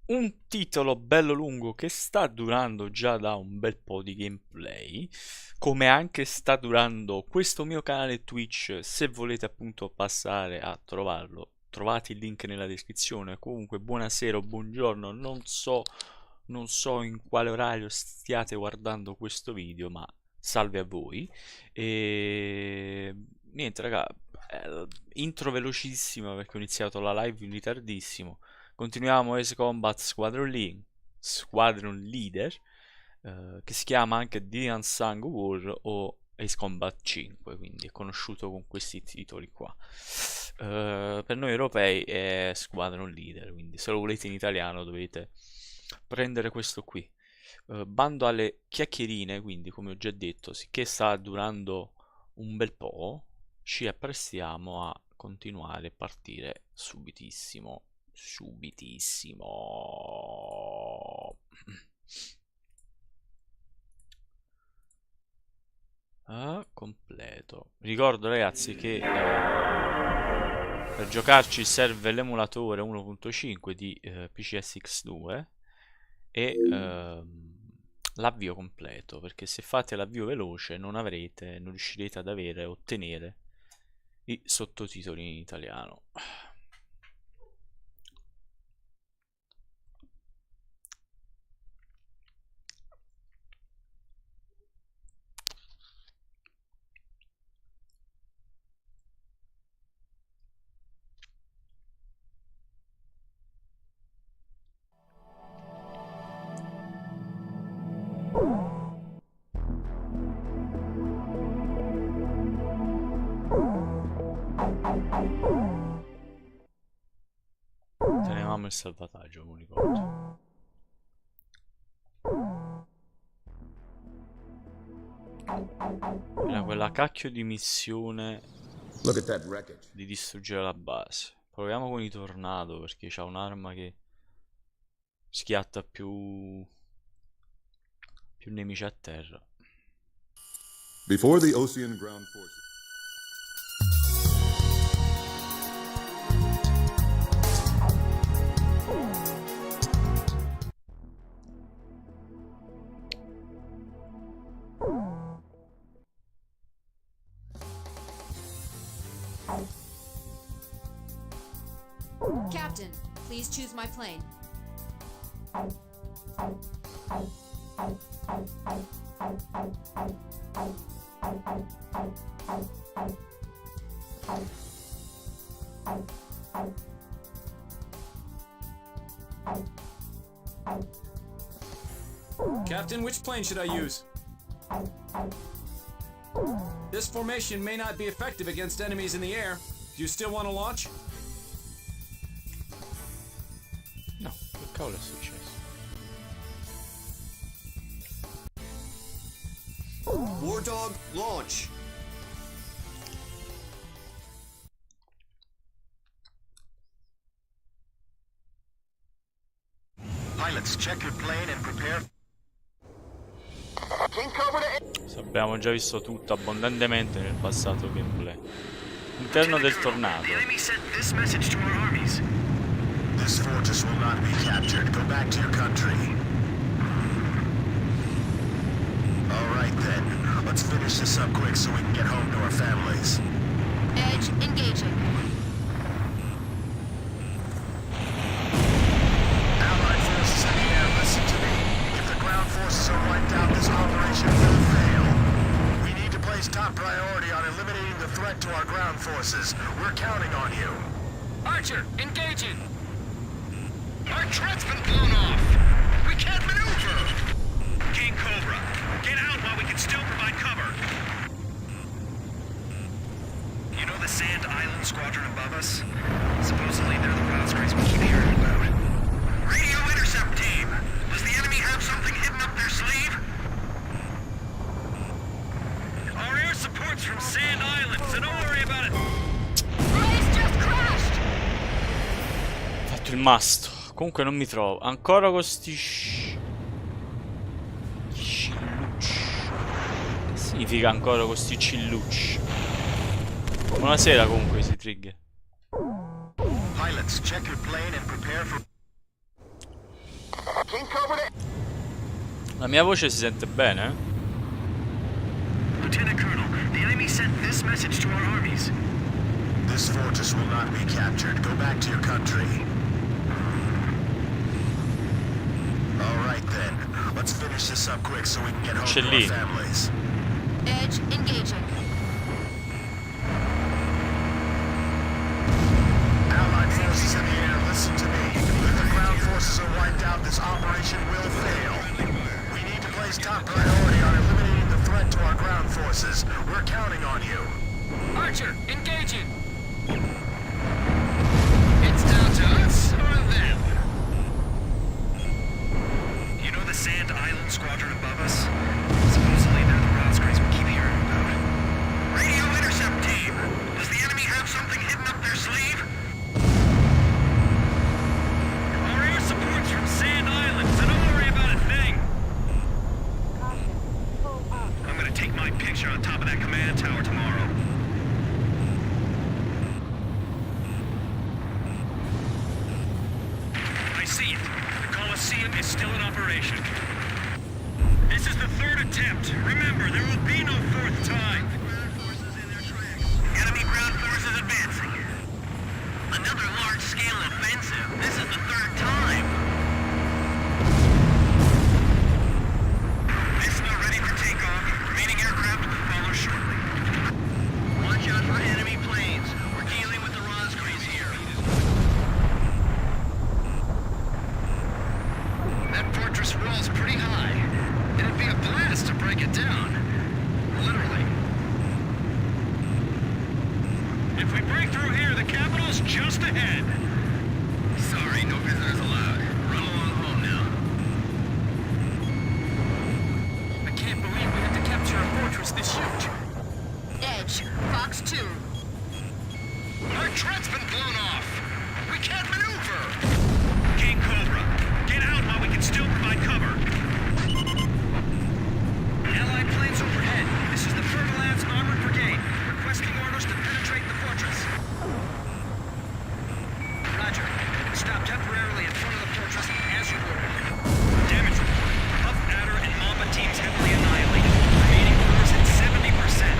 un titolo bello lungo che sta durando già da un bel po' di gameplay, come anche sta durando questo mio canale Twitch. Se volete appunto passare a trovarlo, trovate il link nella descrizione. Comunque buonasera o buongiorno, non so in quale orario stiate guardando questo video, ma salve a voi. E niente raga, intro velocissima perché ho iniziato la live in ritardissimo. Continuiamo Ace Combat Squadron Leader, che si chiama anche The Unsung War o Ace Combat 5, quindi è conosciuto con questi titoli qua. Per noi europei è Squadron Leader, quindi se lo volete in italiano dovete prendere questo qui. Bando alle chiacchierine, quindi come ho già detto, sicché sta durando un bel po', ci apprestiamo a continuare e partire subitissimo. Completo. Ricordo ragazzi che per giocarci serve l'emulatore 1.5 di PCSX2 e l'avvio completo, perché se fate l'avvio veloce non riuscirete ad avere e ottenere i sottotitoli in italiano. Tenevamo il salvataggio, non ricordo. Era quella cacchio di missione di distruggere la base. Proviamo con i tornado perché c'ha un'arma che schiatta più nemici a terra. Before the Ocean Ground Forces. Captain, please choose my plane. Captain, which plane should I use? This formation may not be effective against enemies in the air. Do you still want to launch? No, che cavolo è successo? War Dog, launch! Pilots, check your plane and prepare. Abbiamo già visto tutto abbondantemente nel passato gameplay. All'interno del tornado. The enemy sent this message to our armies. This fortress will not be captured. Go back to your country. All right then. Let's finish this up quick so we can get home to our families. Edge engaging. Allied forces in the air, listen to me. If the ground forces are wiped out, this operation will fail. We need to place top priority on eliminating the threat to our ground forces. We're counting on you. Archer, engaging! Our turret's been blown off. We can't maneuver. King Cobra, get out while we can still provide cover. You know the Sand Island Squadron above us? Supposedly they're the Roscrates we keep hearing about. Radio intercept team! Does the enemy have something hidden up their sleeve? Our air support's from Sand Island, so don't worry about it. Race just crashed! Ho fatto il masto. Comunque non mi trovo. Ancora con sti cillucci. Che significa ancora con sti cillucci? Buonasera comunque, si trigger. Pilots, check your plane and prepare for... La mia voce si sente bene? Lieutenant Colonel, the enemy sent this message to our armies. This fortress will not be captured. Go back to your country. All right then. Let's finish this up quick so we can get home to our families. Edge engaging. Allied forces in the air, listen to me. If the ground forces are wiped out, this operation will fail. We need to place top priority on eliminating the threat to our ground forces. We're counting on you. Archer, engaging. It's down to us or them. You know the Sand Island squadron above us? Supposedly they're the Roscrays we keep hearing about. Radio intercept team! Does the enemy have something hidden up their sleeve? Our air support's from Sand Island, so don't worry about a thing. I'm gonna take my picture on top of that command tower tomorrow. I see it. The Coliseum is still in operation. This is the third attempt. Remember, there will be no fourth time. Enemy ground forces advancing. Another large-scale offensive. This is the third time. This is ready for takeoff. Remaining aircraft will follow shortly. Watch out for enemy planes. We're dealing with the Roscrays here. That fortress wall's pretty high. It'd be a blast to break it down. Literally. If we break through here, the capital's just ahead. Sorry, no visitors allowed. Run along home now. I can't believe we had to capture a fortress this huge. Edge, Fox 2. Our turret's been blown off. We can't maneuver. King Cobra, get out while we can still provide cover. Allied planes overhead. This is the Fertile Lands Armored Brigade, requesting orders to penetrate the fortress. Roger. Stop temporarily in front of the fortress as you ordered. Damage report. Puff, Adder, and Mamba teams heavily annihilated. Remaining force at 70%.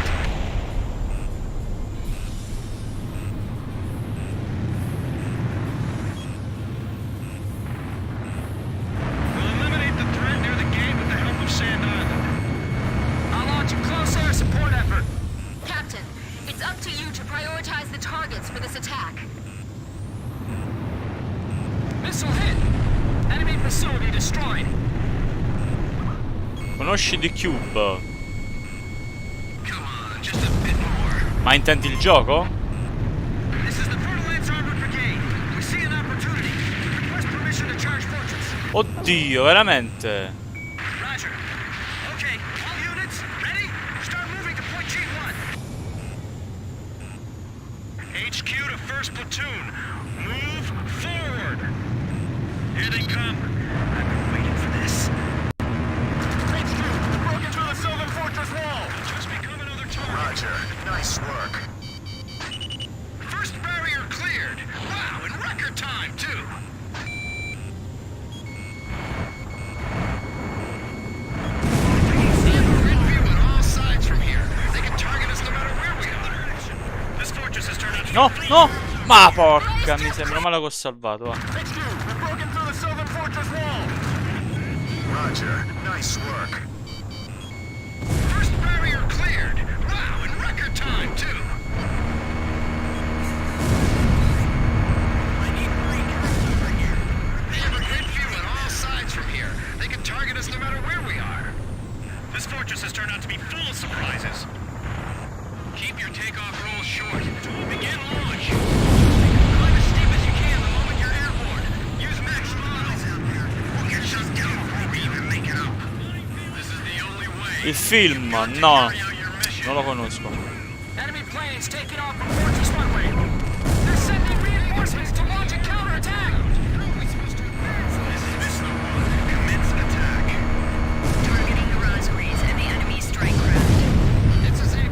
We'll eliminate the threat near the gate with the help of Sand Island. I'll launch a close air support effort. Captain, it's up to you to prioritize the targets for this attack. Missile hit. Enemy facility destroyed. Conosci The Cube? Come on, just a bit more. Ma intendi il gioco? This is the Fertile Lands Armored Brigade. We see an opportunity. Request permission to charge fortress. Oddio, veramente? Roger. Okay, all units, ready? Start moving to point G1. HQ to first platoon. Move forward. Here they come. I've been waiting for this. HQ, broken through the Sylvan Fortress wall. Just become another target. Roger. Nice work. First barrier cleared. Wow, in record time, too. Grid view on all sides from here. They can target us no matter where we are. This fortress has turned out to No, be no! Ma porca, mi sembra male che ho salvato. Va. HQ, we're broken through the Sylvan Fortress wall. Roger, nice work. First barrier cleared. Wow, in record time, too. I need breakers over here. They have a grid view on all sides from here. They can target us no matter where we are. This fortress has turned out to be full of surprises. Keep your takeoff roll short. Begin launch. Climb as steep as you can the moment you're airborne. Use max throttle. We'll get shut down before we even make it up. This is the only way. Il film, no, non lo conosco. Enemy planes taking off from fortress runway. They're sending reinforcements to launch a counterattack. This is the one. Commence attack. Targeting the Roscrays and the enemy strike craft. It's as if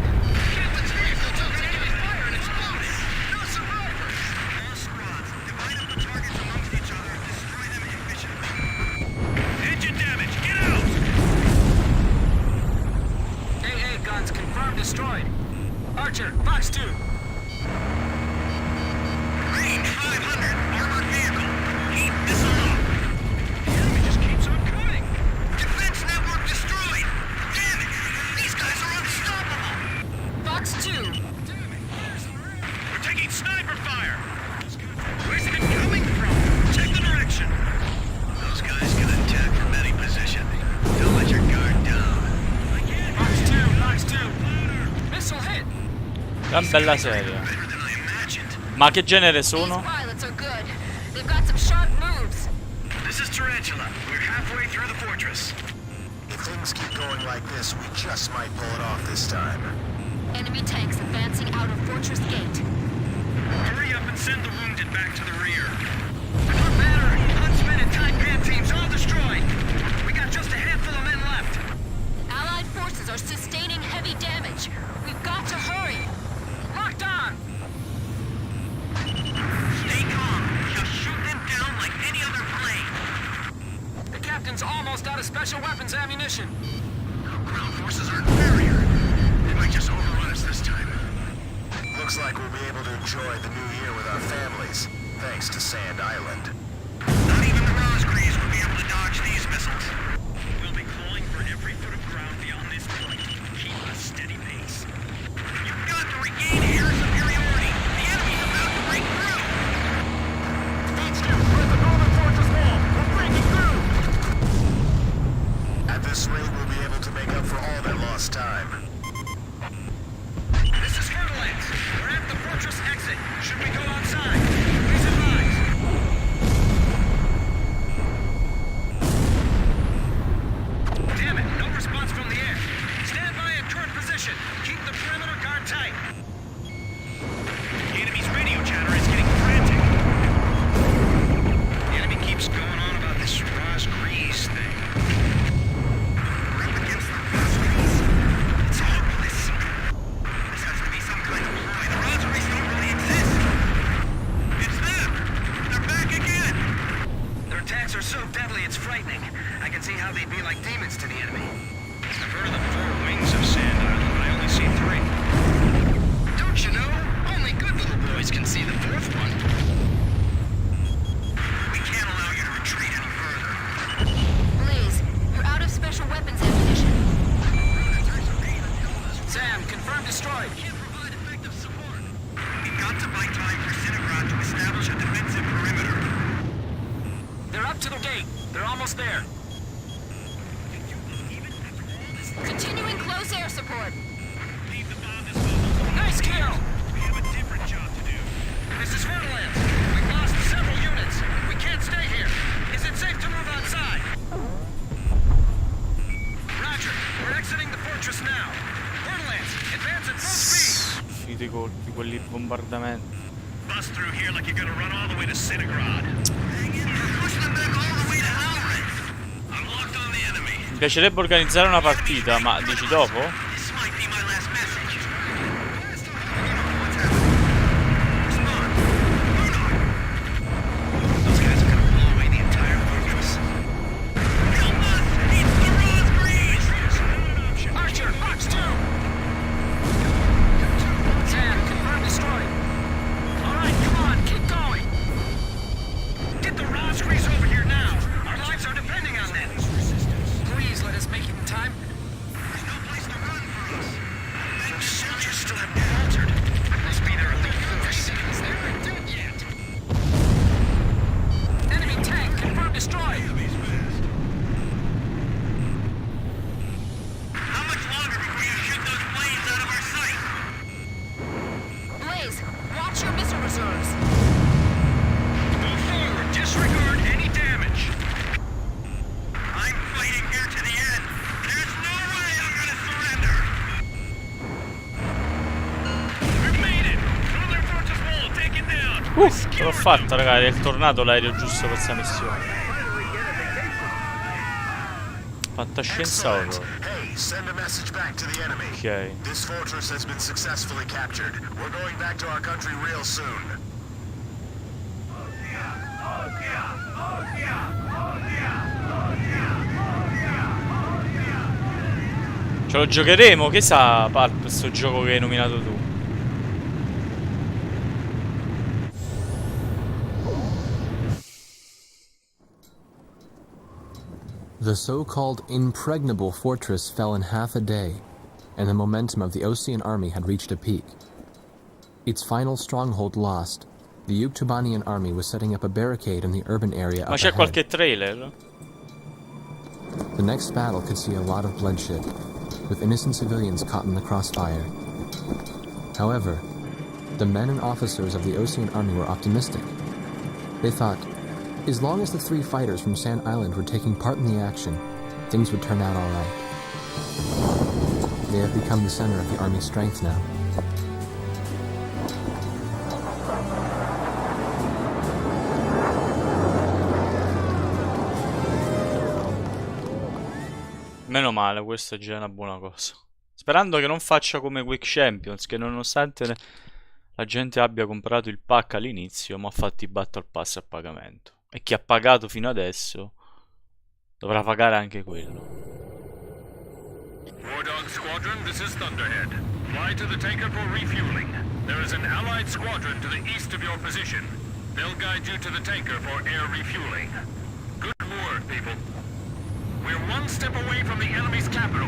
Captain's vehicle took enemy fire and exploded. No survivors. All squads, divide up the targets amongst each other and destroy them efficiently. Engine damage. Get out. destroyed. Archer, Fox 2. Range 500, armored vehicle. Keep missile up. The enemy just keeps on coming. Defense network destroyed. Damn it, these guys are unstoppable. Fox 2. We're taking sniper fire. Where's it coming from? Check the direction. Those guys can attack from any position. Don't let your guard down. Fox 2. Missile hit. Gran bella serie. Better than I imagined. Ma che genere These sono? pilots are good. They've got some sharp moves. This is Tarantula. We're halfway through the fortress. If things keep going like this, we just might pull it off this time. Enemy tanks advancing out of Fortress Gate. Hurry up and send the wounded back to the rear. Our battery, huntsman, and Taipan teams all destroyed. We got just a handful of men left. Allied forces are sustaining heavy damage. We've got to hurry. Locked on. Stay calm. Just shoot them down like any other plane. The captain's almost out of special weapons ammunition. Ground forces are inferior. They might just overrun us this time. Looks like we'll be able to enjoy the new year with our families, thanks to Sand Island. Not even the Rosgreaves will be able to dodge these missiles. We'll be clawing for every foot of ground beyond this point. Keep a steady pace. You've got to regain air superiority. The enemy's about to break through. H2, we're at the northern fortress wall. We're breaking through. At this rate, we'll be able to make up for all that lost time. This is Fertilance. We're at the fortress exit. Should we go outside? Please advise. Damn it, no response from the air. Stand by at current position. Keep the perimeter guard tight. The enemy's radio chatter is getting frantic. The enemy keeps going on about this Rosgreaves thing. We're up against the Rosgreaves. It's hopeless. This has to be some kind of ploy. The Rosgreaves don't really exist. It's them. They're back again. Their attacks are so deadly, it's frightening. I can see how they'd be like demons to the enemy. I've heard of the 4 wings of Sand Island, but I only see 3. Don't you know? Only good little boys can see the 4th one. We can't allow you to retreat any further. Blaze, you're out of special weapons ammunition. Sam, confirmed destroyed. Can't provide effective support. We've got to buy time for Cinegrad to establish a defensive perimeter. They're up to the gate. They're almost there. Continuing close air support. Leave the bomb disposal. Nice kill. We have a different job to do. This is Fertilance. We've lost several units. We can't stay here. Is it safe to move outside? Roger. We're exiting the fortress now. Fertilance, advance at full speed. Finito i colpi, quelli bombardamenti. Bust through here like you're gonna run all the way to Cinegrad. Hang in there. Push them back all the way to Alric. I'm locked on the enemy. Mi piacerebbe organizzare una partita, ma dici dopo? This might be my last message. What's happening? Respond. Those guys are gonna blow away the entire fortress. Help us! It's the Rosgreaves! Archer, Fox 2. Sam, confirmed destroyed. All right, come on, keep going. Get the Rosgreaves over here now. Our lives are depending on them. Please let us make it in time. There's no place to run for us. Those soldiers still haven't faltered. Must be their elite force. They're not dead yet. Enemy tank confirmed destroyed. How much longer before you shoot those planes out of our sight? Blaze, watch your missile reserves. Go forward. Disregard any damage. I'm fighting here to the end. There's no way I'm gonna surrender. We made it. Northern fortress wall taken down. Ce l'ho fatta, ragazzi. È il tornato l'aereo giusto per questa missione. Fantascienza horror. Hey, send a message back to the enemy. Ok. This fortress has been successfully captured. We're going back to our country real soon. Ce lo giocheremo? Che sa, Palp, questo gioco che hai nominato tu? The so-called impregnable fortress fell in half a day, and the momentum of the Osean army had reached a peak. Its final stronghold lost, the Yuktubanian army was setting up a barricade in the urban area Ma up c'è ahead. qualche trailer? The next battle could see a lot of bloodshed, with innocent civilians caught in the crossfire. However, the men and officers of the Osean army were optimistic. They thought, as long as the 3 fighters from Sand Island were taking part in the action, things would turn out all right. They have become the center of the army's strength now. Meno male, questa è già una buona cosa. Sperando che non faccia come Quick Champions, che nonostante la gente abbia comprato il pack all'inizio, ma ha fatto i Battle Pass a pagamento. E chi ha pagato fino adesso dovrà pagare anche quello. War Dog Squadron, this is Thunderhead. Fly to the tanker for refueling. There is an allied squadron to the east of your position. They'll guide you to the tanker for air refueling. Good work, people. We're one step away from the enemy's capital.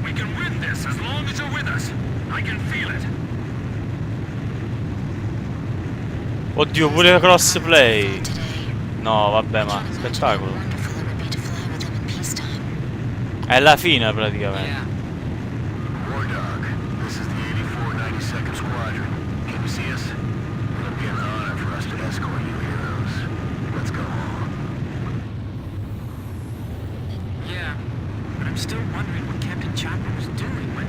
We can win this as long as you're with us. I can feel it. Oddio, pure crossplay. No, vabbè, ma spettacolo. È la fine praticamente. War Dog, this is the 8492nd Squadron. Can you see us? It'll be an honor for us to escort you heroes. Let's go home. Yeah, but I'm still wondering what Captain Chopper was doing when...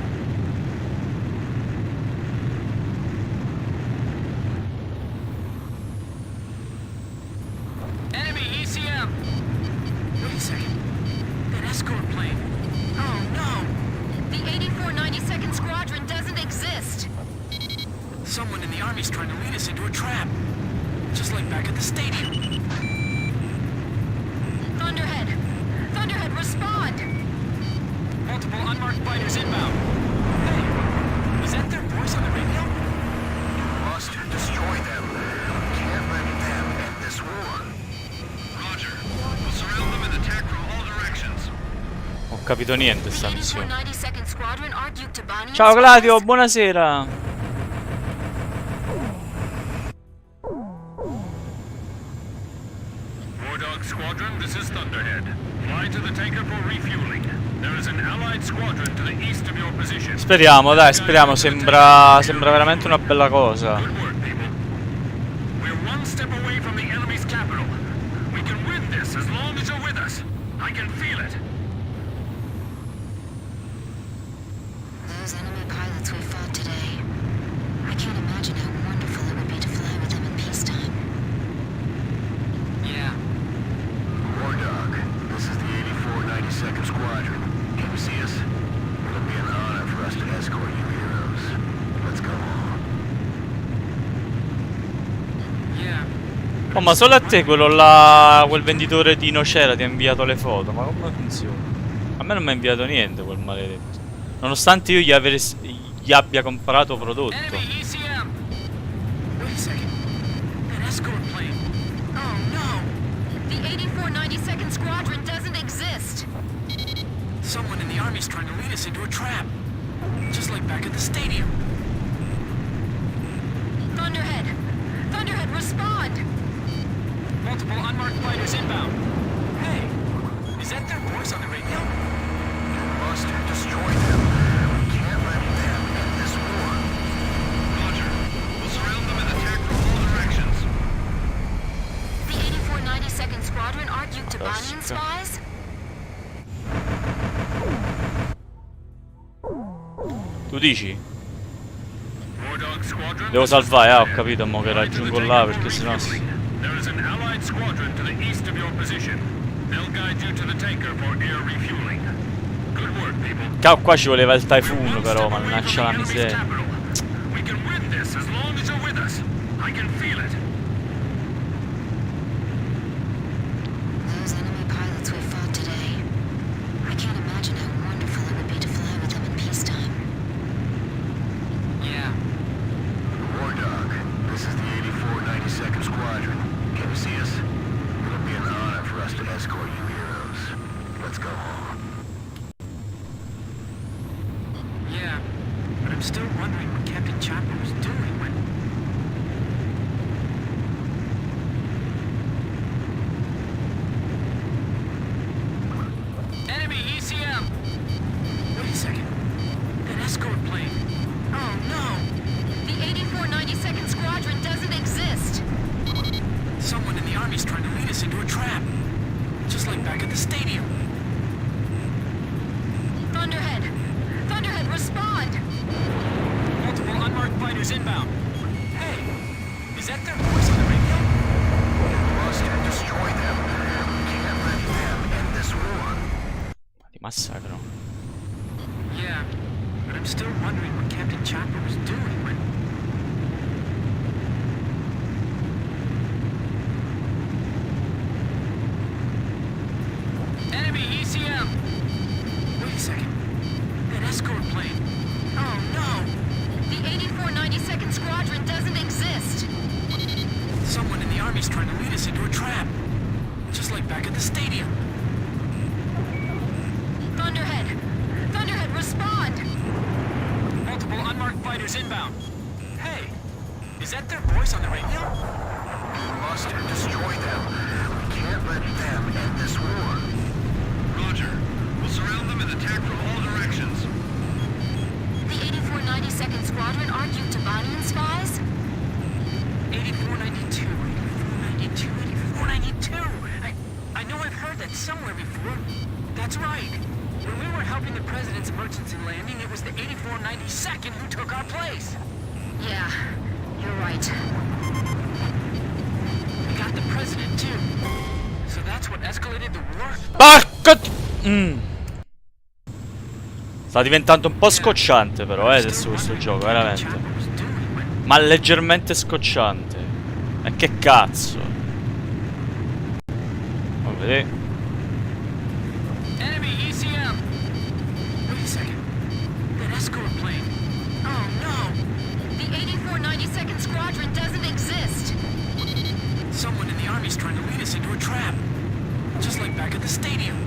Enemy ECM! Wait a second. That escort plane. Oh no! The 8492nd Squadron doesn't exist. Someone in the army's trying to lead us into a trap. Just like back at the stadium. Thunderhead! Thunderhead, respond! Multiple unmarked fighters inbound. Hey, is that their voice on the radio? You must destroy them. We can't let them end this war. Roger. We'll surround them and attack from all directions. Non ho capito niente The sta missione. 8492nd Squadron are Yuktubanian Ciao Gladio, spies? buonasera. War Dog Squadron, this is Thunderhead. Fly to the tanker for refueling. There is an allied squadron to the east of your position. Speriamo, dai, speriamo. Sembra veramente una bella cosa. Good work, people. We're one step away from the enemy's capital. We can win this as long as you're with us. I can feel it. Those enemy pilots we fought today. I can't imagine how wonderful it would be to fly with them in peacetime. Yeah. War Dog, this is the 8492nd Squadron. Can you see us? It'll be an honor for us to escort you heroes. Let's go home. Yeah. Oh, ma solo a te quello là, quel venditore di Nocera ti ha inviato le foto. Ma come funziona? A me non mi ha inviato niente quel maledetto. Nonostante io gli abbia comprato prodotto. Enemy ECM! Wait a second. That escort plane. Oh no! The 8492nd Squadron doesn't exist. Someone in the army's trying to lead us into a trap. Just like back at the stadium. Thunderhead! Thunderhead, respond! Multiple unmarked fighters inbound. Hey, is that their voice on the radio? You must destroy them. We can't let them end this war. Roger. We'll surround them and attack from all directions. The 8492nd Squadron are Yuktubanian Caspita. spies? Tu dici? War Dog Squadron. Devo salvare, ho capito, mo che raggiungo là perché sennò... There is an allied squadron to the east of your position. They'll guide you to the tanker for air refueling. Good work, people. Qua ci voleva il Typhoon We're one però, step away mannaggia from la the enemy's miseria. capital. We can win this as long as you're with us. I can feel it. Those enemy pilots we fought today. I can't imagine how wonderful it would be to fly with them in still wondering what Captain Chopper was doing when... Enemy ECM! Wait a second. That escort plane. Oh no! The 8492nd Squadron doesn't exist. Someone in the Army's trying to lead us into a trap. Just like back at the stadium. Thunderhead! Thunderhead, respond! Multiple unmarked fighters inbound. Hey, is that their voice on the radio? We must destroy them. We can't let them end this war. Di massacro. Yeah, but I'm still wondering what Captain Chopper was doing when... Enemy ECM! Wait a second. That escort plane. Oh no! The 8492nd Squadron doesn't exist. Someone in the Army's trying to lead us into a trap. Just like back at the stadium. Thunderhead! Thunderhead, respond! Multiple unmarked fighters inbound. Hey, is that their voice on the radio? We must destroy them. We can't let them end this war. Roger. We'll surround them and attack from all directions. The 8492nd Squadron aren't you Tabanian spies? 8492, 8492, 8492. I know I've heard that somewhere before. That's right. When we were helping the President's emergency landing, it was the 8492nd who took our place. Yeah, you're right. We got the President, too. So that's what escalated the war? Porco... Sta diventando un po' scocciante però, adesso questo gioco, veramente. Ma leggermente scocciante. E che cazzo? Va a vedere. Enemy ECM! Wait a second. That escort plane. Oh no! The 8492nd Squadron doesn't exist. Someone in the Army's trying to lead us into a trap. Just like back at the stadium.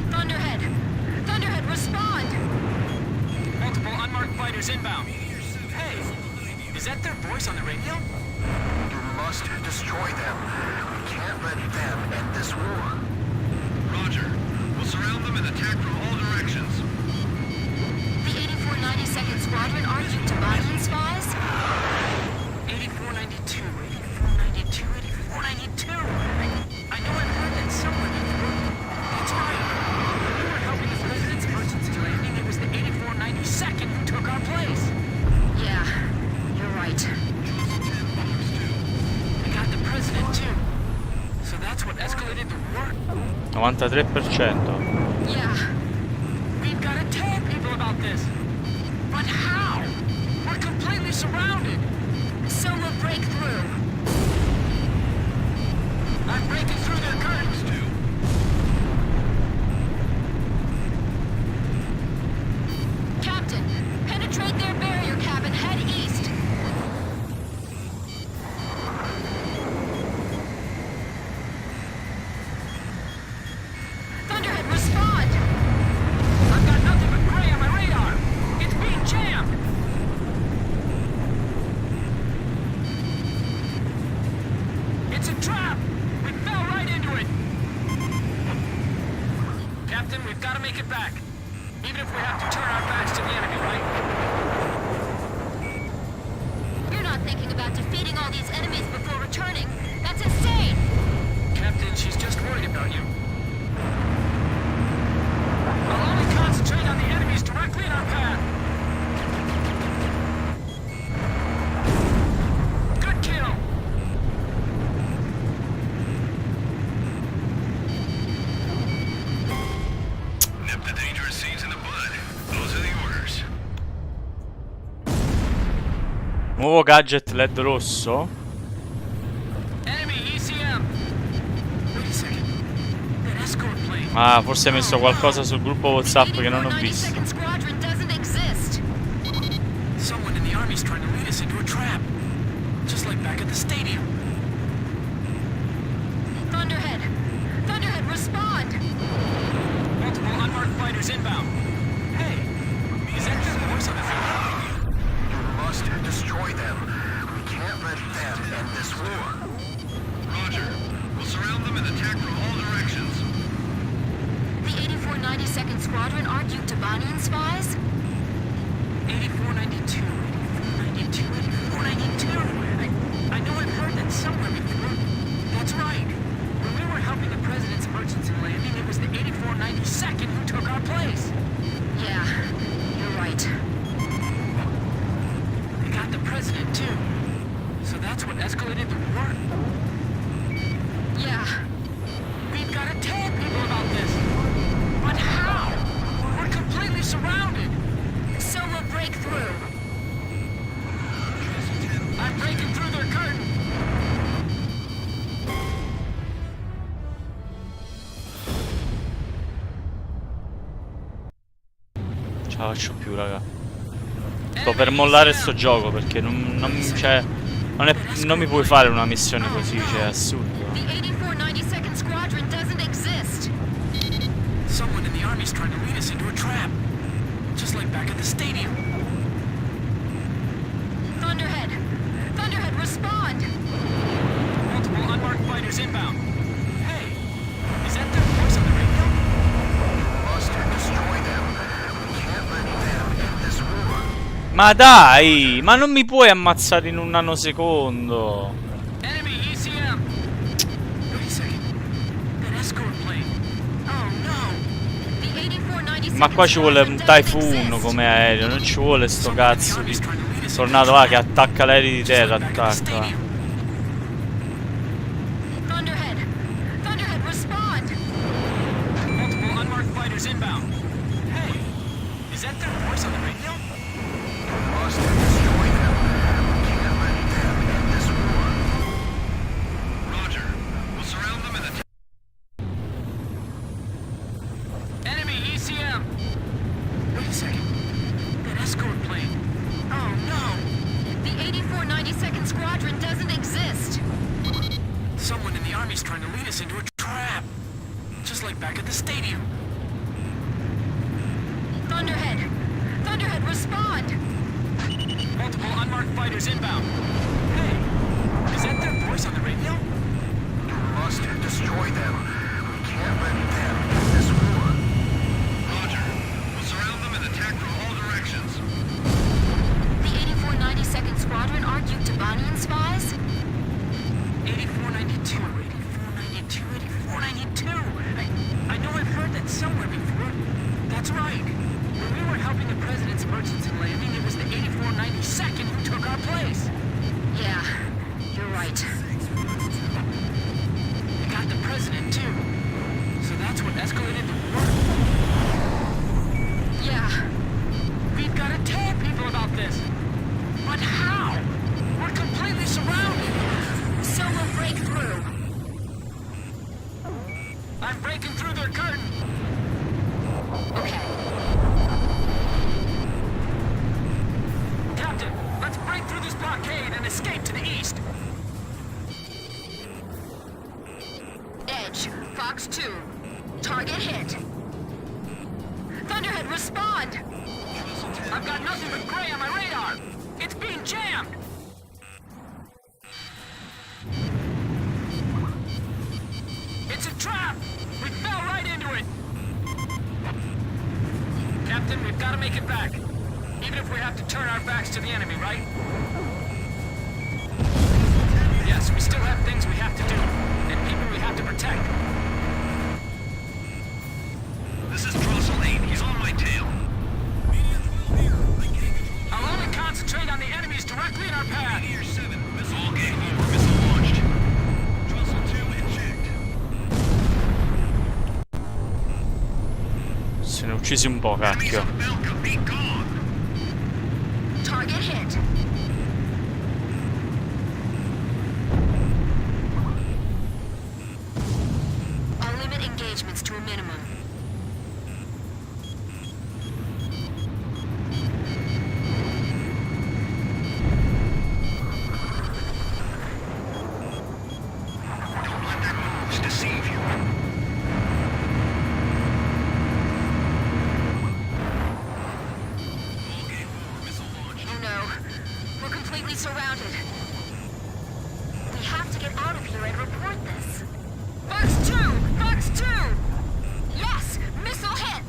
Thunderhead! Thunderhead, respond! Multiple unmarked fighters inbound. Hey, is that their voice on the radio? You must destroy them. We can't let them end this war. Roger. We'll surround them and attack from all directions. The 8492nd Squadron aren't you Tabanian spies? 8492, 8492, 8492. I know I've heard that somewhere before. That's right. When we were helping the President's emergency landing, it was the 8492nd who took our place. Yeah, you're right. We got the President too. So that's what escalated the war? 93%. Yeah. We've got to tell people about this. But how? We're completely surrounded. So we'll break through. I'm breaking through their curtains too. Captain, penetrate their barrier cap and head east. Thunderhead, respond! I've got nothing but gray on my radar. It's being jammed. It's a trap. We fell right into it. Captain, we've got to make it back. Even if we have to turn our backs to the enemy, right? You're not thinking about defeating all these enemies before returning. That's insane! Captain, she's just worried about you. I'll only concentrate on the enemies directly in our path. Good kill. Nip the dangerous seeds in the bud. Those are the orders. Nuovo gadget LED rosso. Enemy ECM. Wait a second. That escort plane. Ah, forse hai messo qualcosa sul gruppo WhatsApp che non ho visto. 8492nd Squadron doesn't exist. Someone in the Army's trying to lead us into a trap. Just like back at the stadium. Thunderhead! Thunderhead, respond! Multiple unmarked fighters inbound. Hey, is voice on the radio. You must destroy them. We can't let them end this war. Roger. We'll surround them and attack from all directions. The 8492nd Squadron aren't you Tabanian spies? 8492, 8492, 8492. I know I've heard that somewhere before. That's right. When we were helping the President's emergency landing, it was the 8492nd who took our place. Yeah, you're right. They got the President, too. So that's what escalated the war? Yeah. We've got to tell people about this. But how? We're completely surrounded. So we'll break through. I'm breaking through their curtain. Ce la faccio più, raga. Sto per mollare sto gioco perché cioè, non mi puoi fare una missione così, cioè, è assurdo. The 8492nd Squadron doesn't exist. Someone in the army's trying to lead us into a trap. Just like back at the stadium. Thunderhead! Thunderhead, respond! Multiple unmarked fighters inbound. Hey, is that their voice on the radio? You must destroy them. We can't let them end this war. Ma dai, ma non mi puoi ammazzare in un nanosecondo. Enemy ECM. Wait a second. That escort plane. Oh no. The 8492nd Ma qua ci vuole un Squadron doesn't Typhoon exist. come aereo, non ci vuole sto Someone in the cazzo army's di trying to lead us into tornato a là che trap. attacca l'aereo di Just terra, like back at the attacca. stadium. Thunderhead! Thunderhead, respond! Multiple unmarked fighters inbound. Hey, is that their voice on the radio? You must destroy them. We can't let them end this war. Roger. We'll surround them and attack. Enemy ECM. Wait a second. That escort plane. Oh no. The 8492nd Squadron doesn't exist. Someone in the army's trying to lead us into a trap. Just like back at the stadium. Thunderhead! Thunderhead, respond! Multiple unmarked fighters inbound. Hey, is that their voice on the radio? You must destroy them. We can't let them end this war. Roger. We'll surround them and attack from all directions. The 8492nd Squadron aren't you Tabanian spies? 8492, 8492, 8492. I know I've heard that somewhere before. That's right. When we were helping the President's emergency landing, it was the 8492nd who took our place. Yeah, you're right. They got the President, too. So that's what escalated the war? Yeah. We've got to tell people about this. But how? We're completely surrounded. So we'll break through. I'm breaking through their curtain. Okay. Captain, let's break through this blockade and escape to the east. Edge, Fox 2. Target hit. Thunderhead, respond! I've got nothing but gray on my radar. It's being jammed. It's a trap. We fell right into it. Captain, we've got to make it back. Even if we have to turn our backs to the enemy, right? Yes, we still have things we have to do, and people we have to protect. This is Drossel 8. He's on my tail. I'll only concentrate on the enemies directly in our path. Meteor 7. Missile game over. Missile launched. Drossel 2 eject. Se ne uccisi un po', Enemies cacchio. on Belka. Be gone. Target hit. I'll limit engagements to a minimum. Don't let their moves deceive you. surrounded. We have to get out of here and report this. Fox 2! Fox 2! Yes! Missile hit!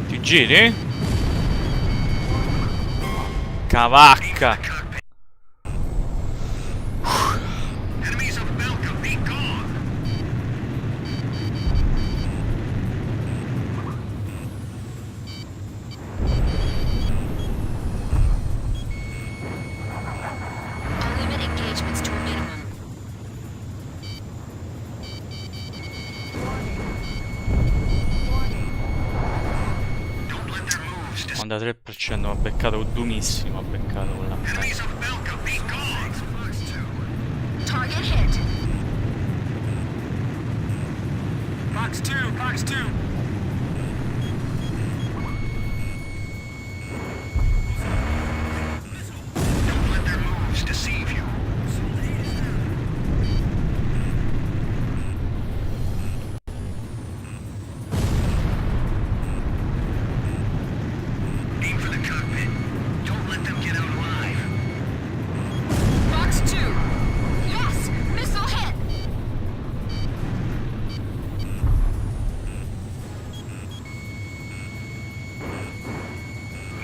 Ti giri? Cavacca! Enemies of Belka, be gone! I'll limit engagements to a minimum. Don't let their moves dis- 93%, ho beccato dumissimo, ho beccato con la... Enemies of Belka, be gone! Target hit. Fox 2! Fox 2! Don't let their moves deceive you. Aim for the cockpit. Don't let them get out alive. Fox 2. Yes! Missile hit!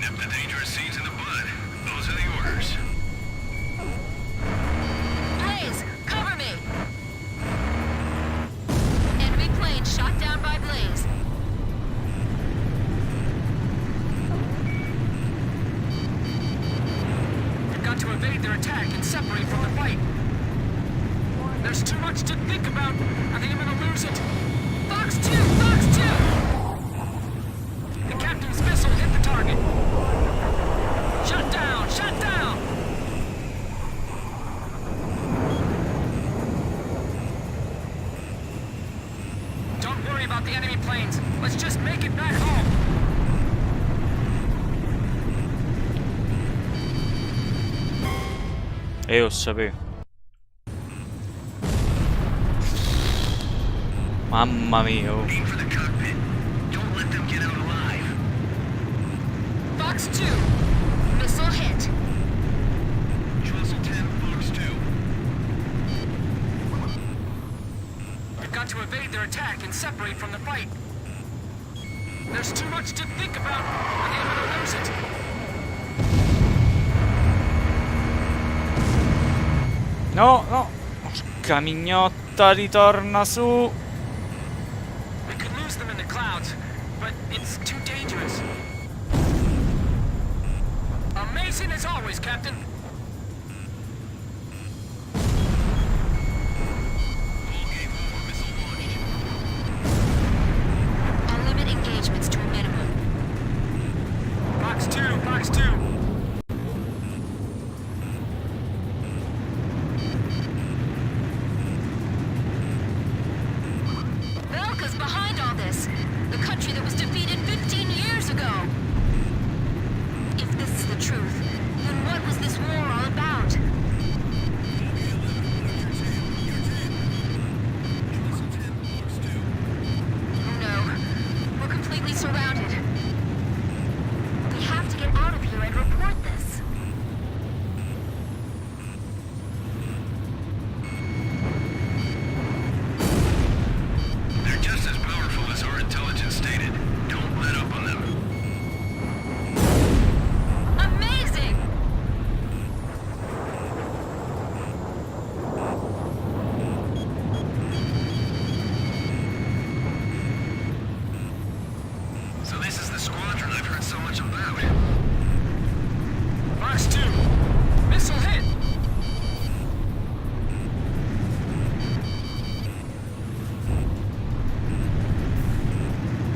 Nip the dangerous seeds in the bud. Those are the orders. Blaze, cover me! Enemy plane shot down by Blaze. We've got to evade their attack and separate from the fight. There's too much to think about. I think I'm gonna lose it. Fox 2! Fox 2! The captain's missile hit the target. Shut down! Shut down! Don't worry about the enemy planes. Let's just make it back home. Lo sapevo. Mamma mia, oh. Aim for the cockpit. Don't let them get out alive. Fox 2. Missile hit. Trestle 10, Fox 2. We've got to evade their attack and separate from the fight. There's too much to think about. I think I'm gonna lose it. No, no. Porca mignotta, ritorna su. We could lose them in the clouds, but it's too dangerous. Amazing as always, Captain. All game over, missile launched. I'll limit engagements to a minimum. Fox 2, Fox 2. Belka's behind all this. The country that was defeated 15 years ago. If this is the truth, then what was this war all about? Oh no. We're completely surrounded. We have to get out of here and report this. They're just as powerful as our intelligence stated. Don't let up on them. Amazing! So this is the squadron I've heard so much about. Fox 2. Missile hit.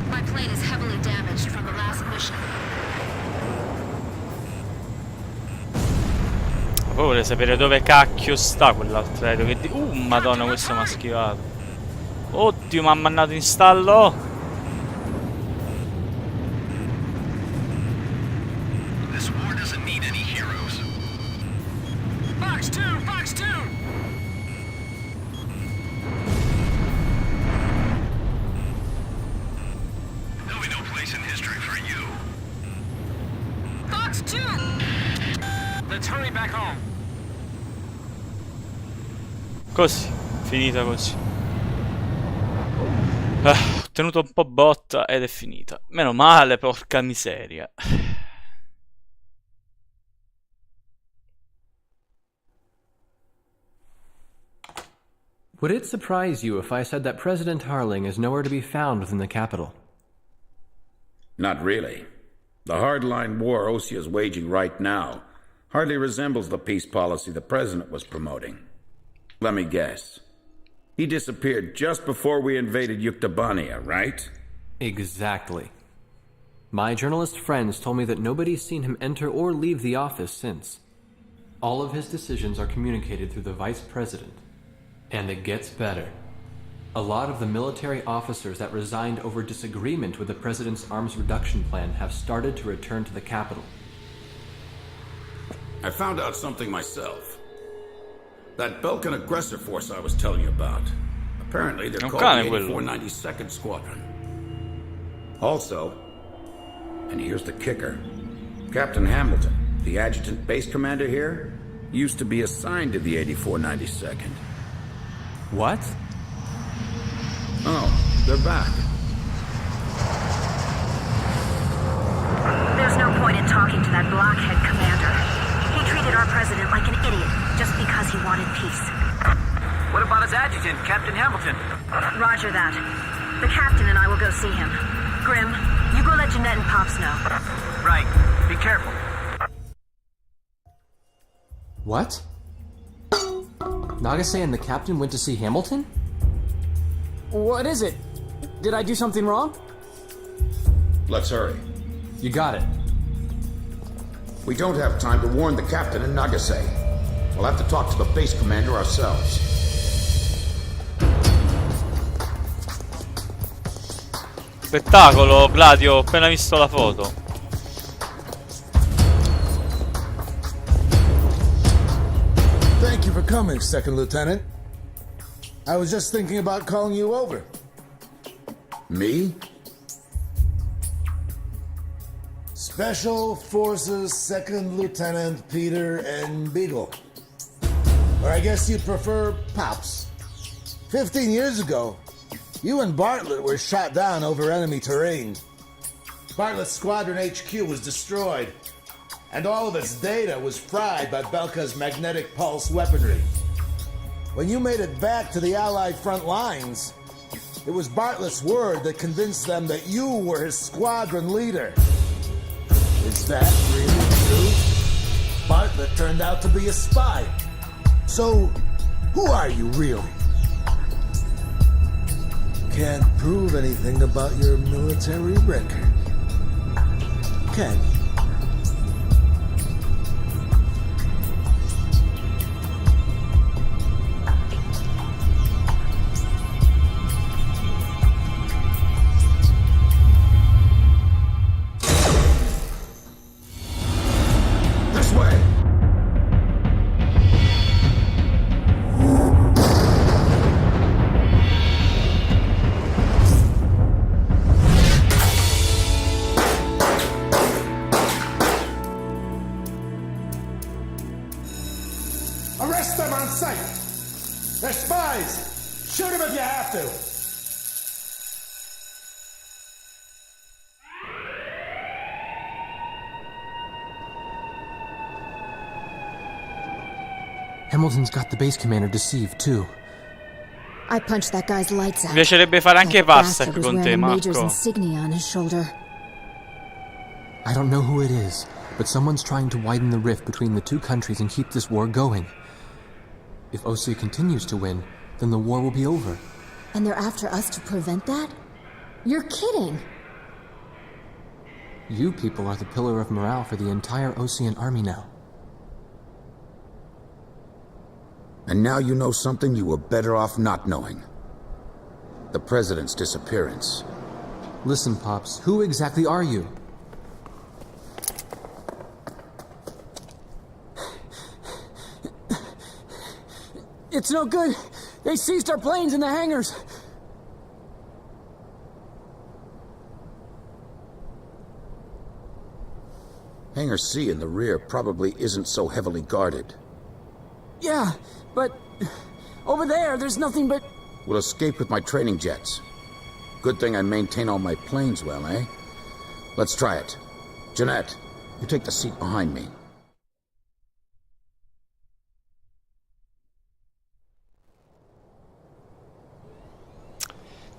My plane is heavily damaged from the last mission. Poi vorrei sapere dove cacchio sta quell'altro aereo che di... madonna, questo mi ha schivato. Oddio, mi ha mandato in stallo. This war doesn't need any heroes. Fox 2, Fox 2. There'll be no place in history for you. back home. Così, finita così. Ho tenuto un po' botta ed è finita. Meno male, porca miseria. Would it surprise you if I said that President Harling is nowhere to be found within the capital? Not really. The hardline war Osea is waging right now hardly resembles the peace policy the president was promoting. Let me guess. He disappeared just before we invaded Yuktabania, right? Exactly. My journalist friends told me that nobody's seen him enter or leave the office since. All of his decisions are communicated through the vice president. And it gets better. A lot of the military officers that resigned over disagreement with the president's arms reduction plan have started to return to the capital. I found out something myself. That Balkan aggressor force I was telling you about. Apparently they're called the 8492nd Squadron. Also, and here's the kicker, Captain Hamilton, the adjutant base commander here, used to be assigned to the 8492nd. What? Oh, they're back. There's no point in talking to that blockhead commander. He treated our president like an idiot just because he wanted peace. What about his adjutant, Captain Hamilton? Roger that. The captain and I will go see him. Grim, you go let Jeanette and Pops know. Right. Be careful. What? Nagase and the captain went to see Hamilton? What is it? Did I do something wrong? Let's hurry. You got it. We don't have time to warn the captain in Nagase. We'll have to talk to the base commander ourselves. Spettacolo, Gladio, ho appena visto la foto. Thank you for coming, Second Lieutenant. I was just thinking about calling you over. Me? Special Forces Second Lieutenant Peter and Beagle. Or I guess you'd prefer Pops. 15 years ago, you and Bartlett were shot down over enemy terrain. Bartlett's Squadron HQ was destroyed, and all of its data was fried by Belka's magnetic pulse weaponry. When you made it back to the Allied front lines, it was Bartlett's word that convinced them that you were his squadron leader. Is that really true? Bartlett turned out to be a spy. So, who are you really? Can't prove anything about your military record, can you? Arrest them on sight! They're spies! Shoot them if you have to! Hamilton's got the base commander deceived, too. I punched that guy's lights out. Mi piacerebbe fare anche That Parsec bastard was con te, wearing a major's Marco. insignia on his shoulder. I don't know who it is, but someone's trying to widen the rift between the two countries and keep this war going. If Osea continues to win, then the war will be over. And they're after us to prevent that? You're kidding! You people are the pillar of morale for the entire Osean army now. And now you know something you were better off not knowing. The president's disappearance. Listen, Pops, who exactly are you? It's no good. They seized our planes in the hangars. Hangar C in the rear probably isn't so heavily guarded. Yeah, but over there, there's nothing but... We'll escape with my training jets. Good thing I maintain all my planes well, eh? Let's try it. Jeanette, you take the seat behind me.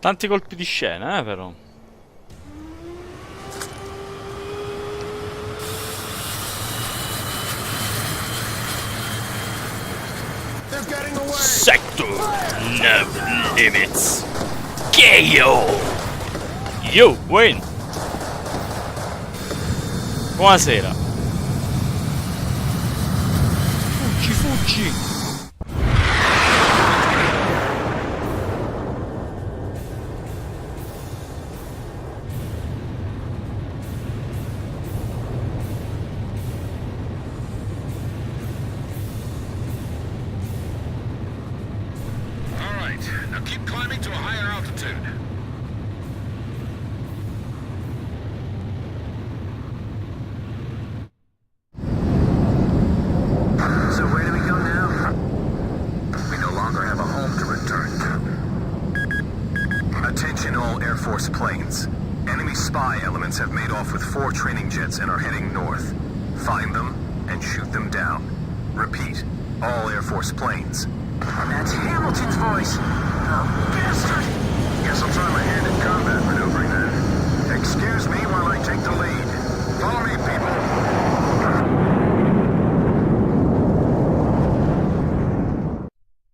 Tanti colpi di scena, però. Sector no limits. KO. Yo, win. Buonasera. Fuggi, fuggi.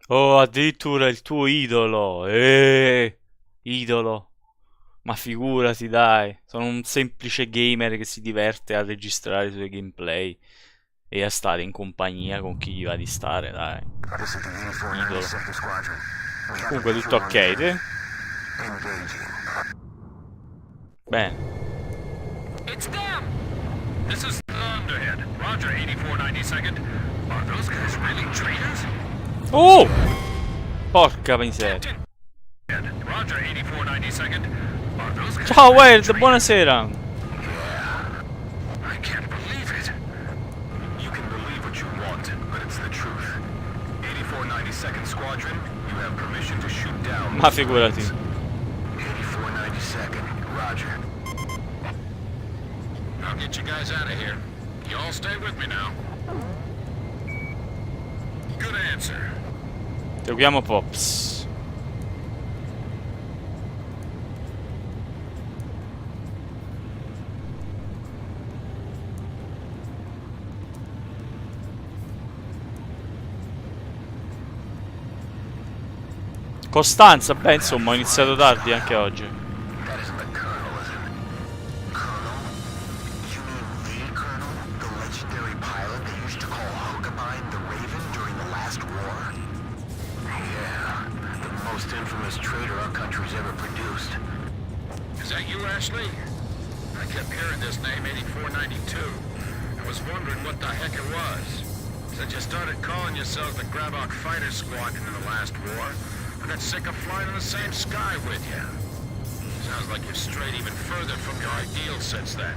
Oh, addirittura il tuo idolo. Idolo. Ma figurati, dai. Sono un semplice gamer che si diverte a registrare i suoi gameplay e a stare in compagnia con chi gli va di stare, dai. Idolo. Comunque tutto ok, te? Bene. It's them. This is Thunderhead. Roger, 8492nd. Are those guys really traitors? Oh! Porca miseria. Roger, 8492nd. Are those guys Ciao Wade, buonasera. I can't believe it. You can believe what you want, but it's the truth. 8492nd Squadron, you have permission to shoot down. Ma figurati. 8492nd, Roger. I'll get you guys out of here. You all stay with me now. Good answer. Seguiamo Pops. Costanza, beh, insomma, ho iniziato tardi anche oggi. That isn't the Colonel, is it? Colonel? You mean the Colonel? The legendary pilot they used to call Hokabine the Raven during the last war? Yeah, the most infamous traitor our country's ever produced. Is that you, Ashley? I kept hearing this name, 8492. I was wondering what the heck it was. Since you started calling yourselves the Grabok Fighter Squadron in the last war, I got sick of flying in the same sky with you. Sounds like you've strayed even further from your ideals since then.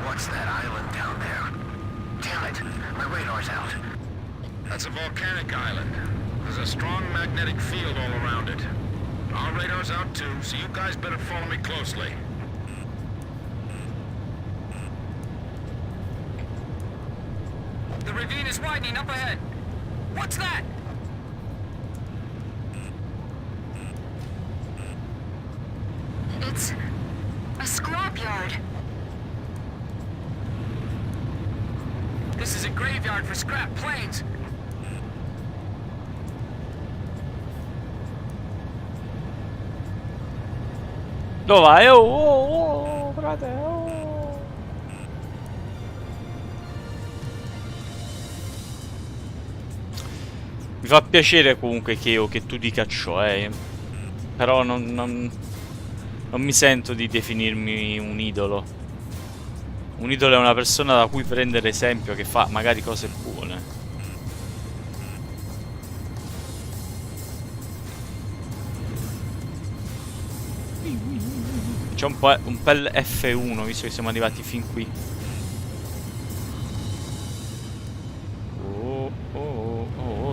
What's that island down there? Damn it, my radar's out. That's a volcanic island. There's a strong magnetic field all around it. Our radar's out too, so you guys better follow me closely. The ravine is widening up ahead. What's that? It's a scrapyard. This is a graveyard for scrap planes. Dove vai? Oh, frate, oh. Mi fa piacere comunque che tu dica ciò, però non mi sento di definirmi un idolo. Un idolo è una persona da cui prendere esempio, che fa magari cose buone. C'è un po' il F1, visto che siamo arrivati fin qui.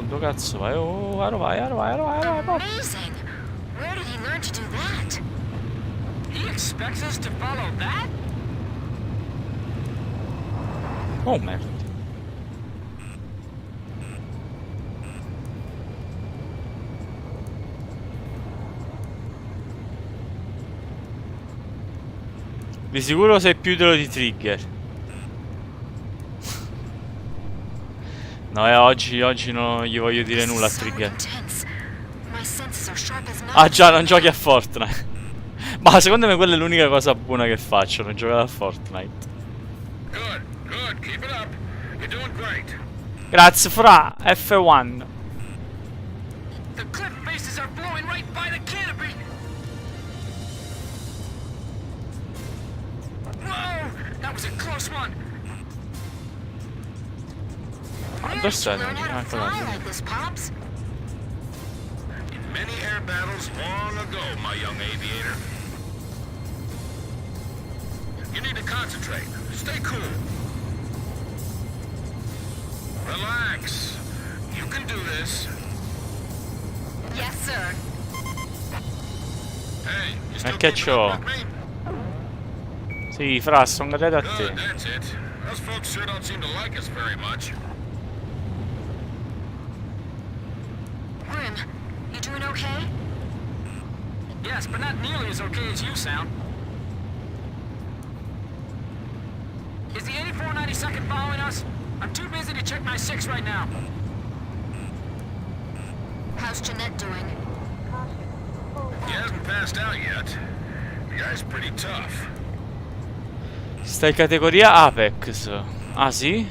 Dove cazzo vai? Vai. Amazing! Where did he learn to do that? He expects us to follow that? Oh merda. Di sicuro sei più dello di Trigger. No, oggi non gli voglio dire nulla a Trigger. Ah già, non giochi a Fortnite. Ma secondo me quella è l'unica cosa buona che faccio, non giocare a Fortnite. Good, keep it up. You're doing great. Grazie fra, F1. The cliff faces are blowing right by the canopy. Whoa, that was a close one. Dove stai? Learn how to fly like this, Pops. In many air battles long ago, my young aviator. You need to concentrate. Stay cool. Relax. You can do this. Yes, sir. Hey, you still Che keeping up c'ho? with me? Sì, fra, sono cadete a Good, te. that's it. Those folks sure don't seem to like us very much. Grim, you doing okay? Yes, but not nearly as okay as you sound. Is the 8492nd following us? I'm too busy to check my 6 right now. How's Jeanette doing? He hasn't passed out yet. The guy's pretty tough. Stai categoria Apex. Ah sì?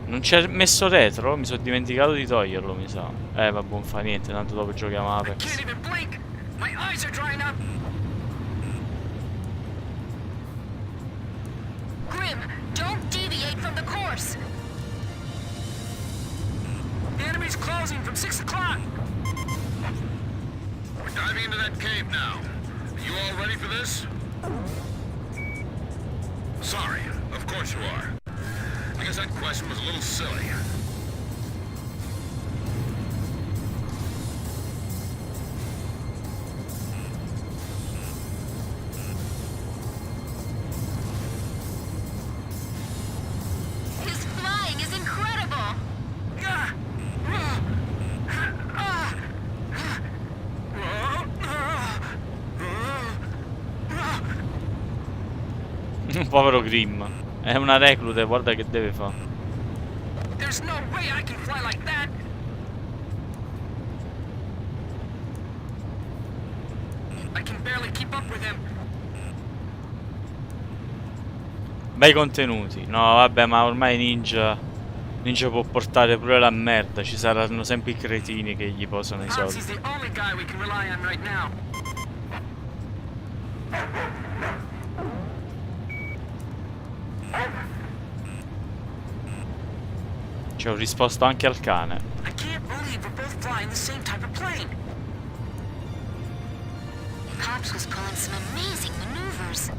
Non c'è messo retro? Mi sono dimenticato di toglierlo, mi sa. Vabbè, non fa niente, tanto dopo giochiamo I Apex. can't even blink. My eyes are drying up. Grim, don't deviate from the course. The enemy's closing from 6 o'clock. We're diving into that cave now. Are you all ready for this? Sorry, of course you are. I guess that question was a little silly. His flying is incredible. Povero Grimm. È una reclute, guarda che deve fare. There's no way I can fly like that. I can barely keep up with him. Bei contenuti. No, vabbè, ma ormai Ninja può portare pure la merda. Ci saranno sempre i cretini che gli posano i Pops soldi. is the only guy we can rely on right now. C'è un risposto anche al cane. I can't believe we're both flying the same type of plane. Pops was pulling some amazing maneuvers.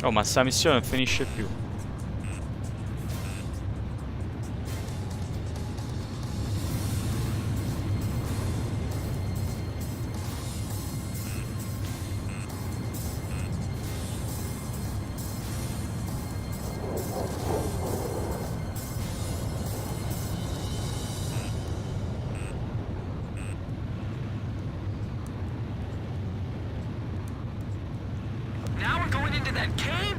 Oh, ma sta missione non finisce più. Now we're going into that cave?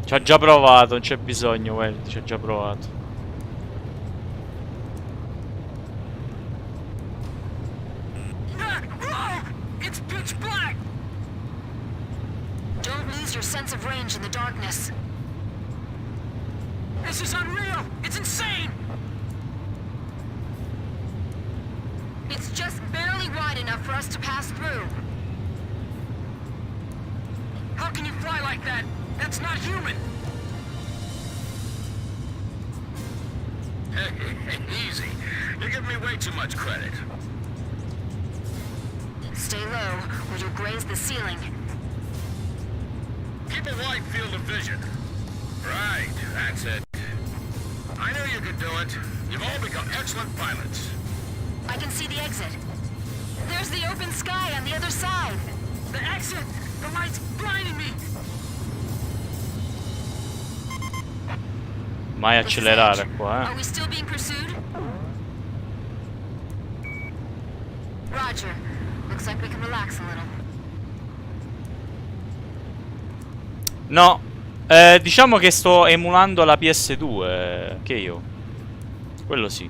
Ci ha già provato, non c'è bisogno, guardi, ci ha già provato. It's pitch black! Don't lose your sense of range in the darkness. This is unreal! It's insane! It's just barely wide enough enough for us to pass through. How can you fly like that? That's not human! Hey, easy. You're giving me way too much credit. Stay low, or you'll graze the ceiling. Keep a wide field of vision. Right, that's it. I knew you could do it. You've all become excellent pilots. I can see the exit. There's the open sky on the other side. The exit! The light's blinding me! Mai accelerare qua, Are we still being pursued? Roger. Looks like we can relax a little. No, diciamo che sto emulando la PS2, che io. Quello sì.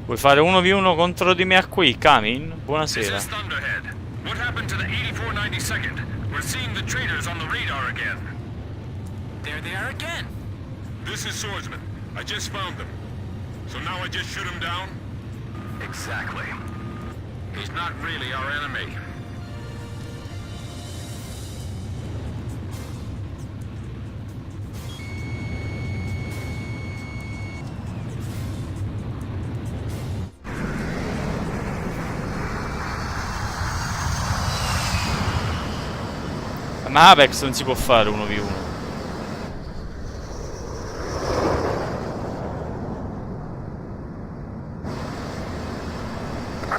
Vuoi fare 1v1 contro di me a qui, Kamin? Buonasera. This is Thunderhead. What happened to the 8492nd? We're seeing the traitors on the radar again. There they are again! This is Swordsman. I just found them. So now I just shoot him down? Exactly. He's not really our enemy. Ma Apex non si può fare 1v1.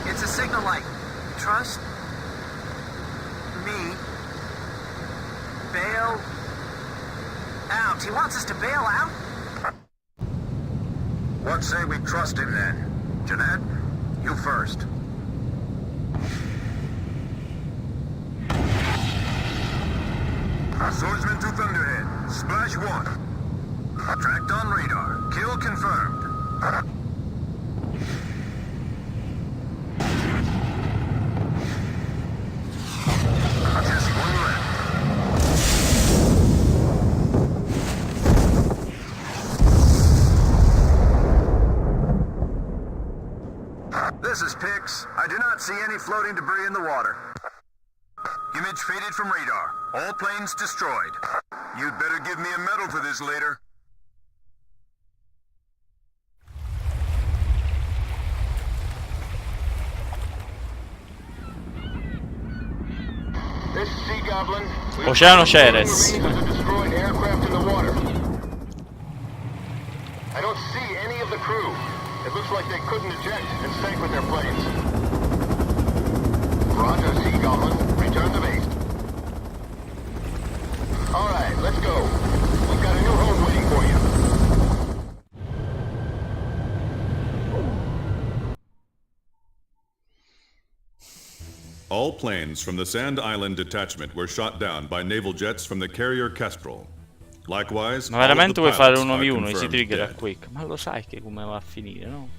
It's a signal like, trust me, bail out. He wants us to bail out? What say we trust him then? Jeanette, you first. Swordsman to Thunderhead. Splash 1. Tracked on radar. Kill confirmed. Just one left. This is Pix. I do not see any floating debris in the water. Image faded from radar. All planes destroyed. You'd better give me a medal for this later. This is Sea Goblin. Oceano Ceres. Destroyed aircraft in the water. I don't see any of the crew. It looks like they couldn't eject and sank with their planes. Roger, Sea Goblin. Return to base. All right, let's go. We've got a new home waiting for you. All planes from the Sand Island detachment were shot down by naval jets from the carrier Kestrel. Likewise, Ma veramente vuoi fare pilots are 1v1 Easy confirmed Trigger a dead. Quick? Ma lo sai che come va a finire, no?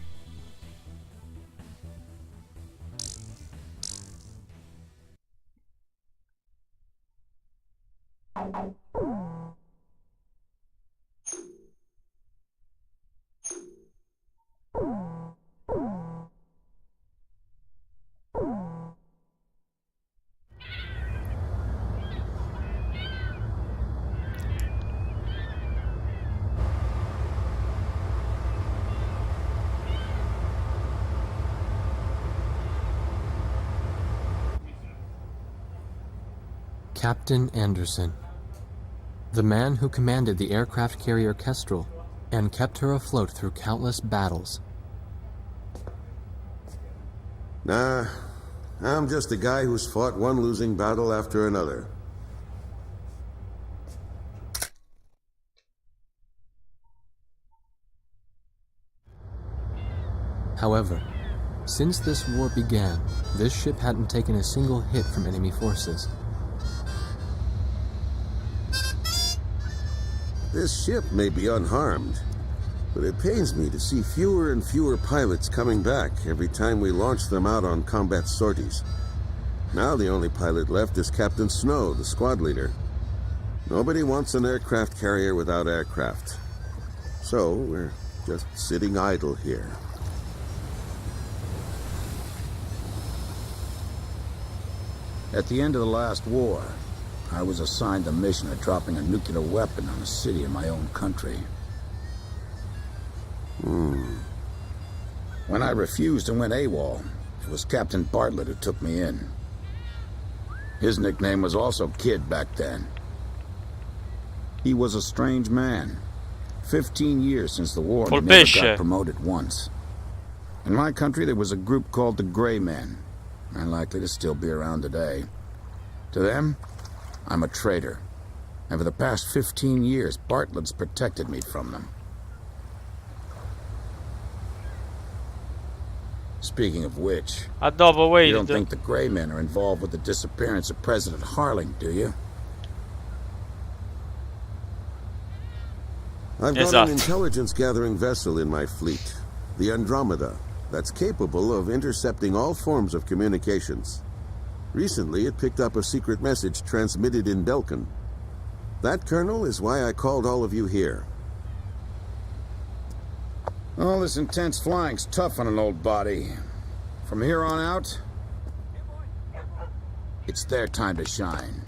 Captain Anderson, the man who commanded the aircraft carrier Kestrel and kept her afloat through countless battles. Nah, I'm just a guy who's fought one losing battle after another. However, since this war began, this ship hadn't taken a single hit from enemy forces. This ship may be unharmed, but it pains me to see fewer and fewer pilots coming back every time we launch them out on combat sorties. Now the only pilot left is Captain Snow, the squad leader. Nobody wants an aircraft carrier without aircraft. So we're just sitting idle here. At the end of the last war, I was assigned the mission of dropping a nuclear weapon on a city in my own country. When I refused and went AWOL, it was Captain Bartlett who took me in. His nickname was also Kid back then. He was a strange man. 15 years since the war, and he never got promoted once. In my country, there was a group called the Gray Men, unlikely to still be around today. To them, I'm a traitor. And for the past 15 years, Bartlett's protected me from them. Speaking of which, you don't think the Gray Men are involved with the disappearance of President Harling, do you? I've got an intelligence-gathering vessel in my fleet, the Andromeda, that's capable of intercepting all forms of communications. Recently, it picked up a secret message transmitted in Belkan. That, Colonel, is why I called all of you here. All this intense flying's tough on an old body. From here on out, it's their time to shine.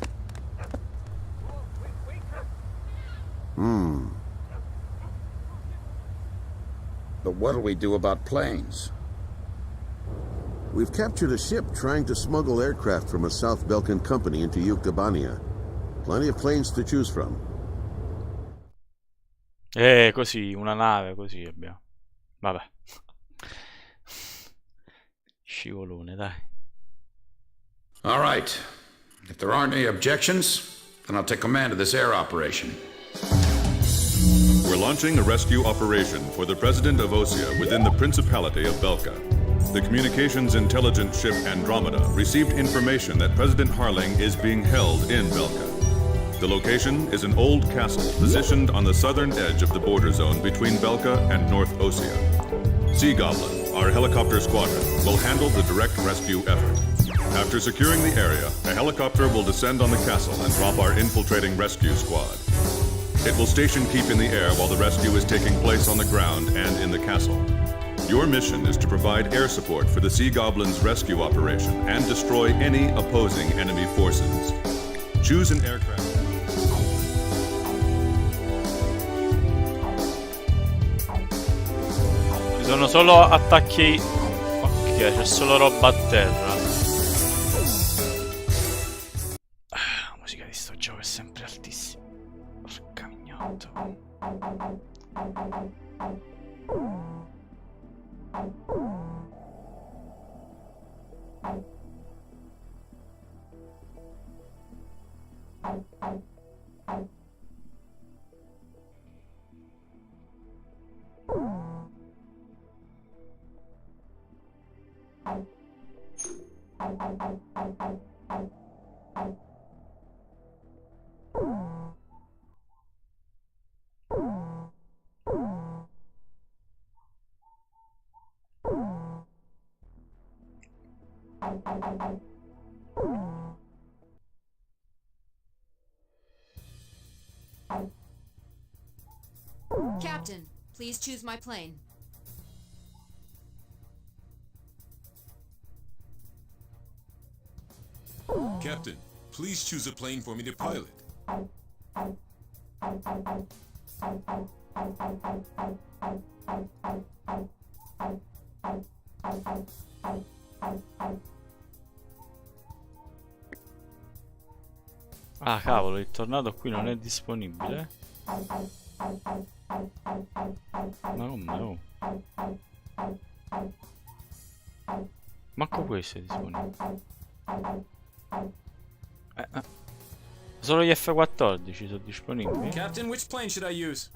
But what'll we do about planes? We've captured a ship trying to smuggle aircraft from a South Belkan company into Yuktobania. Plenty of planes to choose from. Così, una nave, così abbiamo. Vabbè. Scivolone, dai. All right. If there aren't any objections, then I'll take command of this air operation. We're launching a rescue operation for the President of Osea within the Principality of Belka. The communications intelligence ship Andromeda received information that President Harling is being held in Belka. The location is an old castle positioned on the southern edge of the border zone between Belka and North Osea. Sea Goblin, our helicopter squadron, will handle the direct rescue effort. After securing the area, a helicopter will descend on the castle and drop our infiltrating rescue squad. It will station keep in the air while the rescue is taking place on the ground and in the castle. Your mission is to provide air support for the Sea Goblin's rescue operation and destroy any opposing enemy forces. Choose an aircraft. Ci sono solo attacchi. Ok, c'è solo roba a terra. La musica di sto gioco è sempre altissima. Porca mignotto. Captain, please choose my plane. Captain, please choose a plane for me to pilot. Ah cavolo, il tornado qui non è disponibile. Ma come? Oh. Manco questo è disponibile. Solo gli F-14 sono disponibili. Captain, which plane should I use?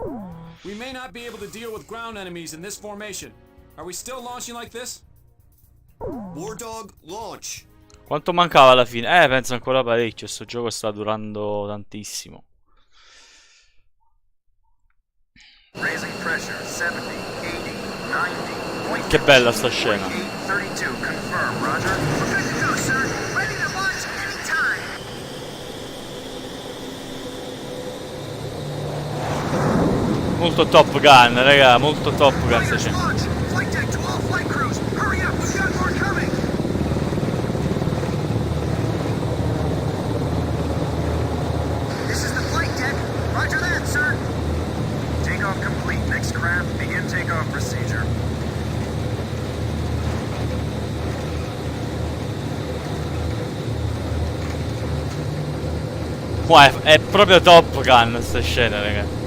We may not be able to deal with ground enemies in this formation. Are we still launching like this? War Dog, launch. Quanto mancava alla fine? Penso ancora parecchio. Sto gioco sta durando tantissimo. Raising pressure 70, 80, 90. Che bella sta scena. 32, confirm, Roger. We're good to go, sir. Ready to launch. molto Top Gun, raga, molto Top Gun sta scena. Flight deck to all flight crews. Hurry up, we've got more coming. This is the flight deck. Roger that, sir. Takeoff complete. Next craft, begin takeoff procedure. Qua è proprio Top Gun sta scena, raga.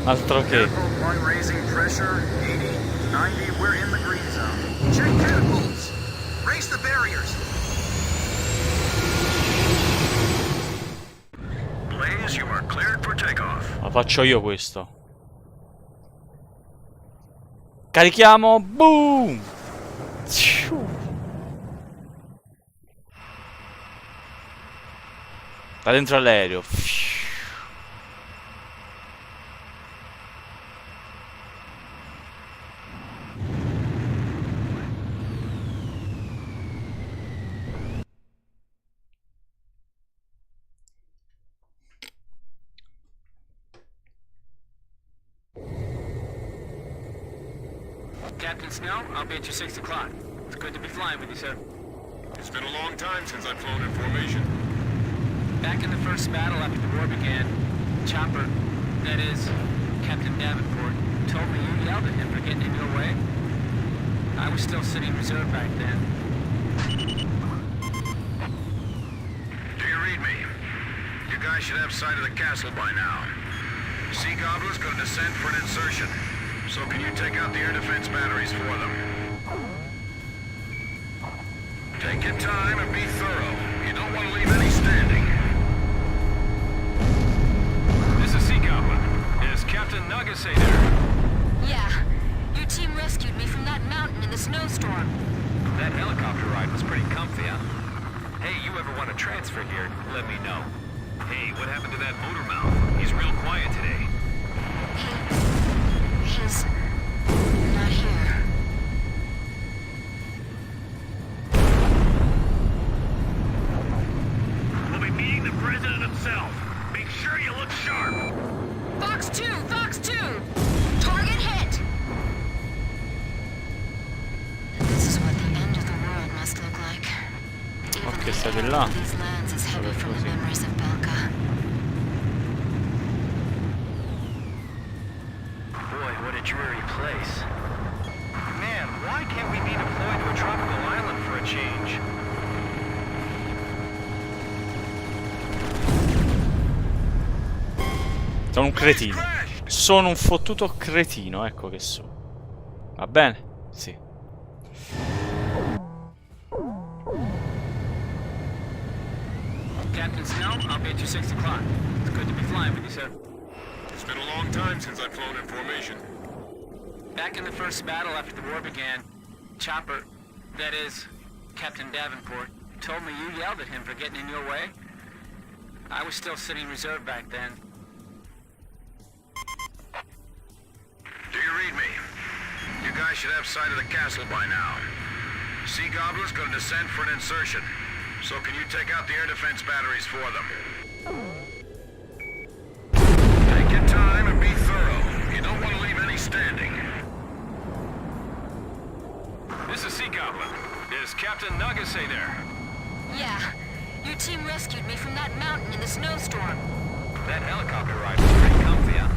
Altro che. One raising pressure, 80, 90, we're in the green zone. Check catapults. Raise the barriers. Blaze, you are cleared for takeoff. Ma faccio io questo. Carichiamo. Boom. Da dentro all'aereo. Captain Snow, I'll be at your 6 o'clock. It's good to be flying with you, sir. It's been a long time since I've flown in formation. Back in the first battle after the war began, Chopper, that is, Captain Davenport, told me you yelled at him for getting in your way. I was still sitting reserve back then. Do you read me? You guys should have sight of the castle by now. Sea Goblin's gonna descend for an insertion. So can you take out the air defense batteries for them? Take your time and be thorough. You don't want to leave any standing. This is Sea Goblin. Is Captain Nuggesay there? Yeah. Your team rescued me from that mountain in the snowstorm. That helicopter ride was pretty comfy, huh? Hey, you ever want to transfer here, let me know. Hey, what happened to that motor mouth? He's real quiet today. He's not here. We'll be meeting the president himself. Make sure you look sharp. Fox 2! Fox 2! Target hit! This is what the end of the world must look like. Even che state the air là. of these lands is heavy from the memories of Belka. Boy, what a dreary place. Man, why can't we be deployed to a tropical island for a change? Sono un cretino. Sono un fottuto cretino, ecco che so. Va bene? Sì. Captain Snow, I'll be at your 6 o'clock. It's good to be flying with you, sir. It's been a long time since I've flown in formation. Back in the first battle after the war began, Chopper, that is, Captain Davenport, told me you yelled at him for getting in your way. I was still sitting reserve back then. Do you read me? You guys should have sight of the castle by now. Sea Goblin's gonna descend for an insertion. So can you take out the air defense batteries for them? Take your time and be thorough. You don't want to leave any standing. This is Sea Goblin. Is Captain Nuggesay there? Yeah. Your team rescued me from that mountain in the snowstorm. That helicopter ride was pretty comfy, huh?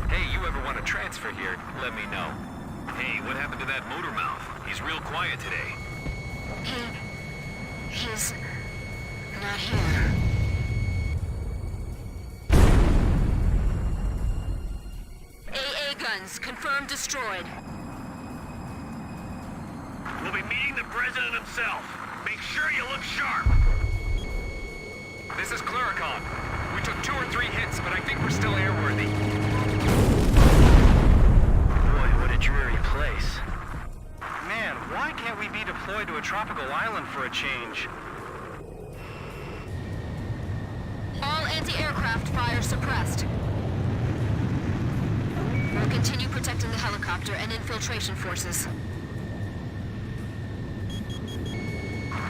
Hey, you ever want to transfer here, let me know. Hey, what happened to that motor mouth? He's real quiet today. He's not here. AA guns confirmed destroyed. We'll be meeting the president himself. Make sure you look sharp. This is Cluricon. We took 2 or 3 hits, but I think we're still airworthy. Boy, what a dreary place. Man, why can't we be deployed to a tropical island for a change? All anti-aircraft fire suppressed. We'll continue protecting the helicopter and infiltration forces.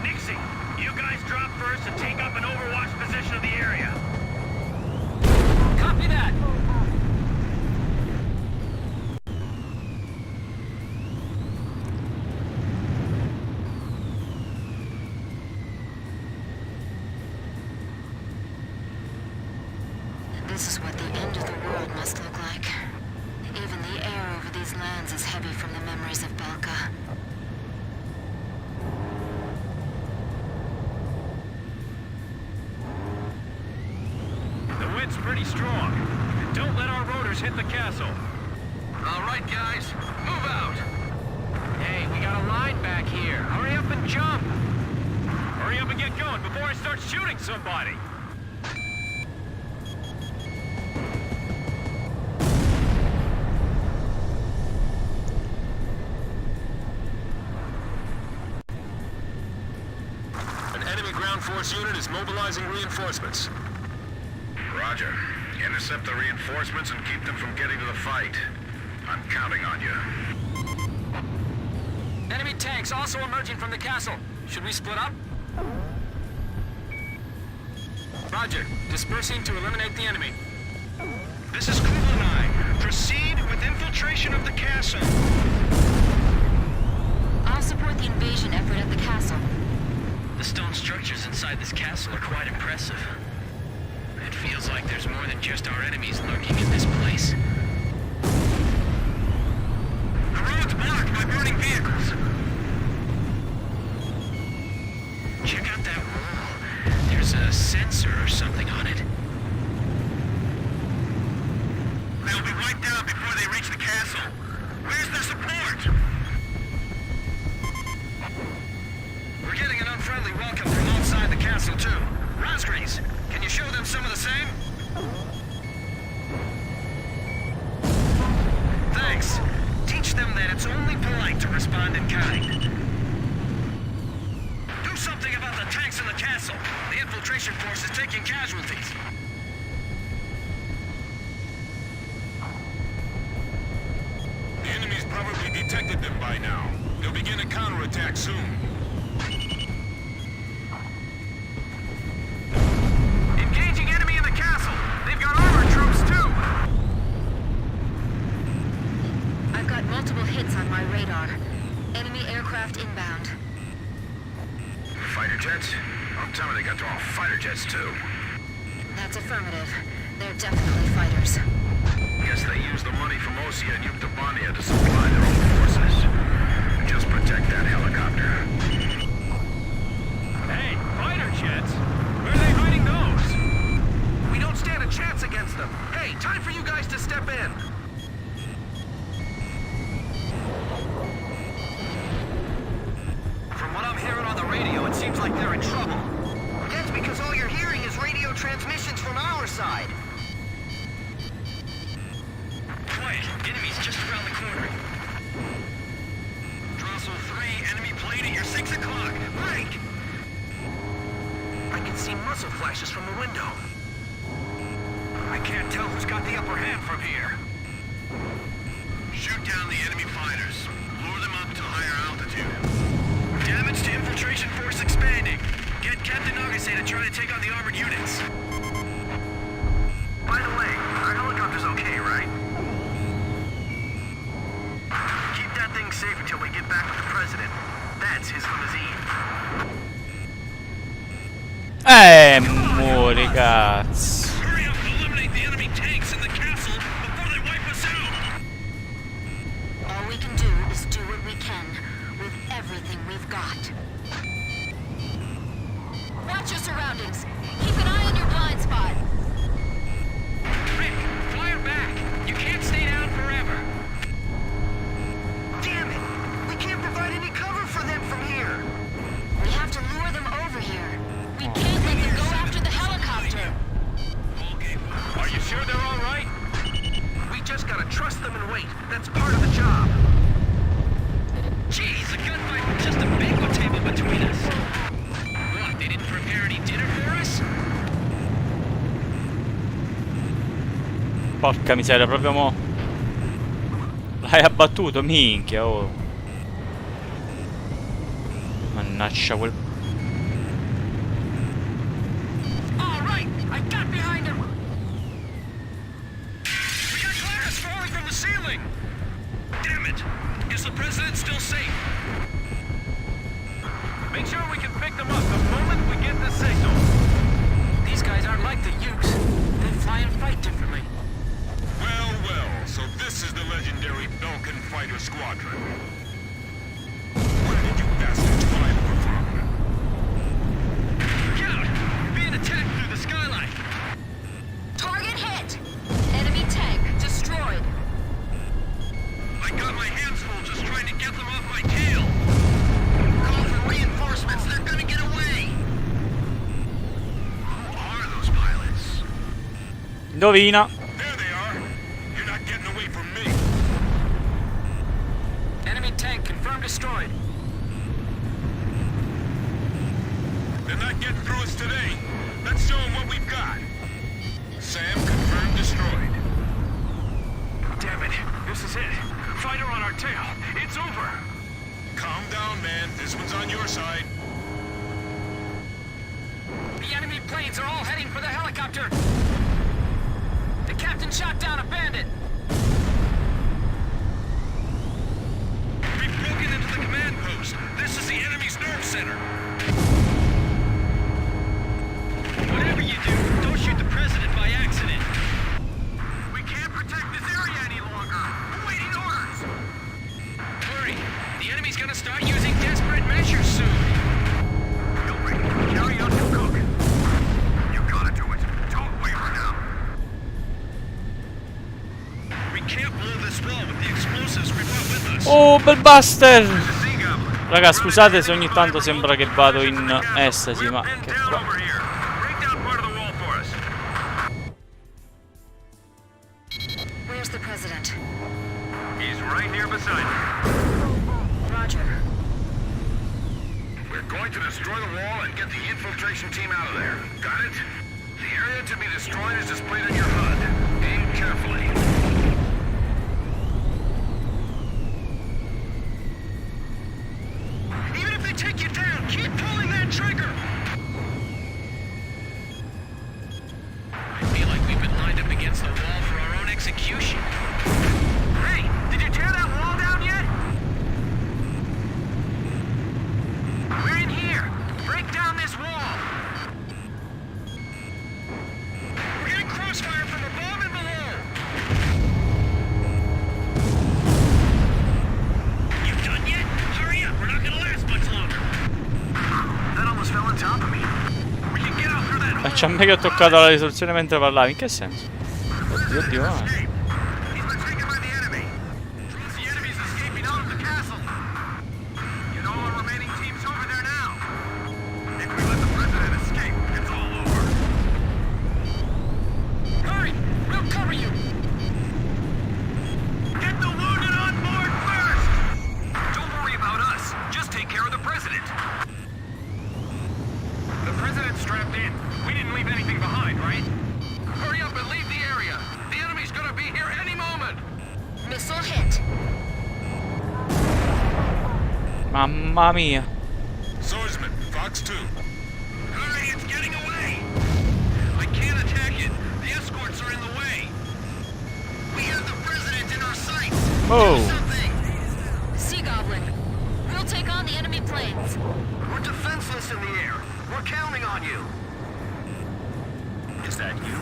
Nixie, you guys drop first and take up an overwatch position of the area. Copy that. is heavy from the memories of Belka. The wind's pretty strong. Don't let our rotors hit the castle. All right, guys, move out. Hey, we got a line back here. Hurry up and jump. Hurry up and get going before I start shooting somebody. An enemy ground force unit is mobilizing reinforcements. Roger. Intercept the reinforcements and keep them from getting to the fight. I'm counting on you. Enemy tanks also emerging from the castle. Should we split up? Roger. Dispersing to eliminate the enemy. This is Kugler 9. Proceed with infiltration of the castle. I'll support the invasion effort at the castle. The stone structures inside this castle are quite impressive. It feels like there's more than just our enemies lurking in this place. The road's blocked by burning vehicles. Check out that wall. There's a sensor or something on it. They'll be wiped out before they reach the castle. Where's their support? We're getting an unfriendly welcome from outside the castle, too. Rosgrees, can you show them some of the same? Thanks. Teach them that it's only polite to respond in kind. Do something about the tanks in the castle. The infiltration force is taking casualties. The enemy's probably detected them by now. They'll begin a counterattack soon. Engaging enemy in the castle. They've got armored troops, too. I've got multiple hits on my radar. Enemy aircraft inbound. Fighter jets? Don't tell me they got their own fighter jets, too. That's affirmative. They're definitely fighters. Guess they use the money from Osea and Yuktobania to supply their own forces. Just protect that helicopter. Hey, fighter jets? Where are they hiding those? We don't stand a chance against them. Hey, time for you guys to step in. From what I'm hearing on the radio, it seems like they're in trouble. That's because all you're hearing is radio transmissions from our side. Quiet. Enemy's just around the corner. Drossel 3, enemy plane at your 6 o'clock. Break! I can see muzzle flashes from the window. I can't tell who's got the upper hand from here. Shoot down the enemy fighters. Lure them up to higher altitude. Damage to infiltration force expanding. Get Captain Nagase to try to take on the armored units. By the way, our helicopter's okay, right? Keep that thing safe until we get back with the president. That's his limousine. Muori cazzo. Hurry up and eliminate the enemy tanks in the castle before they wipe us out. All we can do is do what we can with everything we've got. Watch your surroundings. Keep an eye on your blind spot. Rick, fire back. You can't stay down forever. Damn it! We can't provide any cover for them from here. We have to lure them over here. We can't let them go after the helicopter. Are you sure they're all right? We just gotta trust them and wait. That's part of the job. Jeez, a gunfight with just a bingo table between us. What, they didn't prepare any dinner for us? Porca miseria, proprio mo. L'hai abbattuto, minchia, oh. Mannaggia quel... All right, I got behind him. We got glass falling from the ceiling. Damn it. Is the president still safe? Make sure we can pick them up the moment we get the signal. These guys aren't like the Ukes. They fly and fight differently. Well, Well, so this is the legendary Belkan fighter squadron. Where did you bastards fly over from? Count! We're being attacked through the skyline. Target hit! Enemy tank destroyed. I got my hands full just trying to get them off my tail. Call for reinforcements. They're gonna get away. Who are those pilots? Indovina. There they are. You're not getting away from me. Enemy tank confirmed destroyed. They're not getting through us today. Let's show them what we've got. Sam confirmed destroyed. Damn it. This is it. Fighter on our tail. It's over. Calm down, man. This one's on your side. The enemy planes are all heading for the helicopter. The captain shot down a bandit. We've broken into the command post. This is the enemy's nerve center. Whatever you do, don't shoot the president by accident. We can't protect this area any longer. Awaiting orders. Hurry. The enemy's gonna start using desperate measures soon. Hillary, carry out your cook. You gotta do it. Don't waver now. We can't blow this wall with the explosives we brought with us. Oh, bel buster! Raga, scusate se ogni tanto sembra che vado in estasi, ma che qua. Where's the president? He's right here beside me. Roger. We're going to destroy the wall and get the infiltration team out of there. Got it? The area to be destroyed is displayed on your HUD. Aim carefully. Even if they take you down, keep pulling that trigger. I feel like we've been lined up against the wall for our own execution. Hey, did you tear that wall down yet? We're in here. Break down this wall. We're getting crossfire from above and below. You done yet? Hurry up. We're not gonna last much longer. That almost fell on top of me. We can get out through that hole. Facciamo che ho toccato la risoluzione mentre parlavi. In che senso? Oddio, oddio. Mamma mia. Swordsman, Fox 2. Hurry, it's getting away. I can't attack it. The escorts are in the way. We have the president in our sights. Oh. Do something. Sea Goblin. We'll take on the enemy planes. We're defenseless in the air. We're counting on you. Is that you?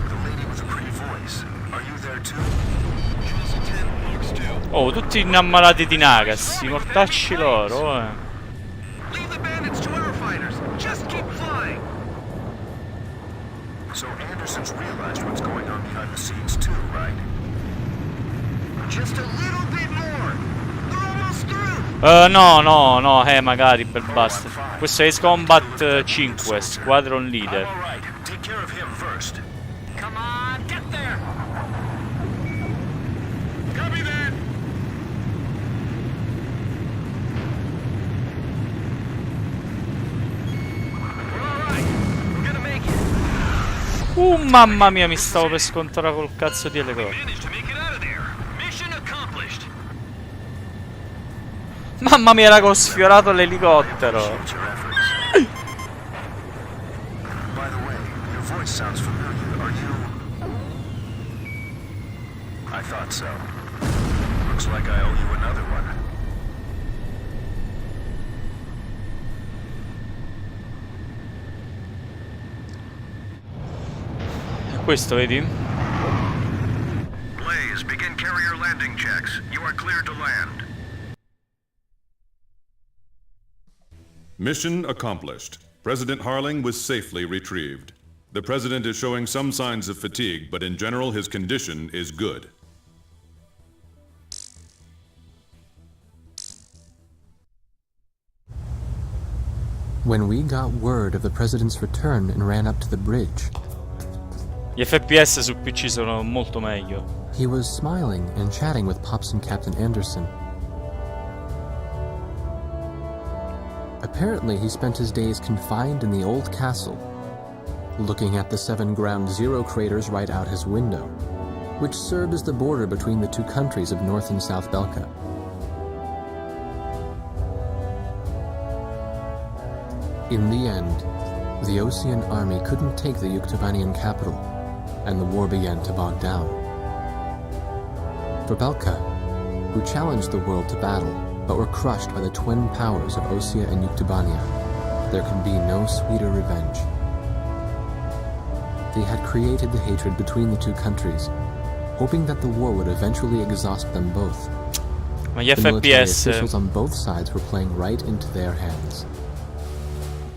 The lady with a pretty voice. Are you there too? Oh, tutti innammalati di Nagas, mortacci loro, Leave the bandits to our fighters. Just keep flying. So Anderson's realized what's going on behind the scenes too, right? Just a little bit more. They're almost through. No, magari per basta. Questo è Combat 5, Squadron Leader. All right. Take care of him first. Come on, get there. Copy that. Mamma mia, mi stavo per scontrare col cazzo di elicottero. Mamma mia, raga, ho sfiorato l'elicottero. By the way, your voice sounds familiar. Are you? I thought so. Looks like I owe you another one. Questo, vedi? Blake, are cleared to land. Mission accomplished. President Harling was safely retrieved. The President is showing some signs of fatigue, but in general his condition is good. When we got word of the President's return and ran up to the bridge, gli FPS su PC sono molto meglio. He was smiling and chatting with Pops and Captain Anderson. Apparently, he spent his days confined in the old castle, looking at the 7 Ground Zero craters right out his window, which served as the border between the two countries of North and South Belka. In the end, the Osean army couldn't take the Yuktobanian capital, and the war began to bog down. For Belka, who challenged the world to battle, but were crushed by the twin powers of Osea and Yuktobania, there could be no sweeter revenge. They had created the hatred between the two countries, hoping that the war would eventually exhaust them both. Ma gli The military FPS officials on both sides were playing right into their hands.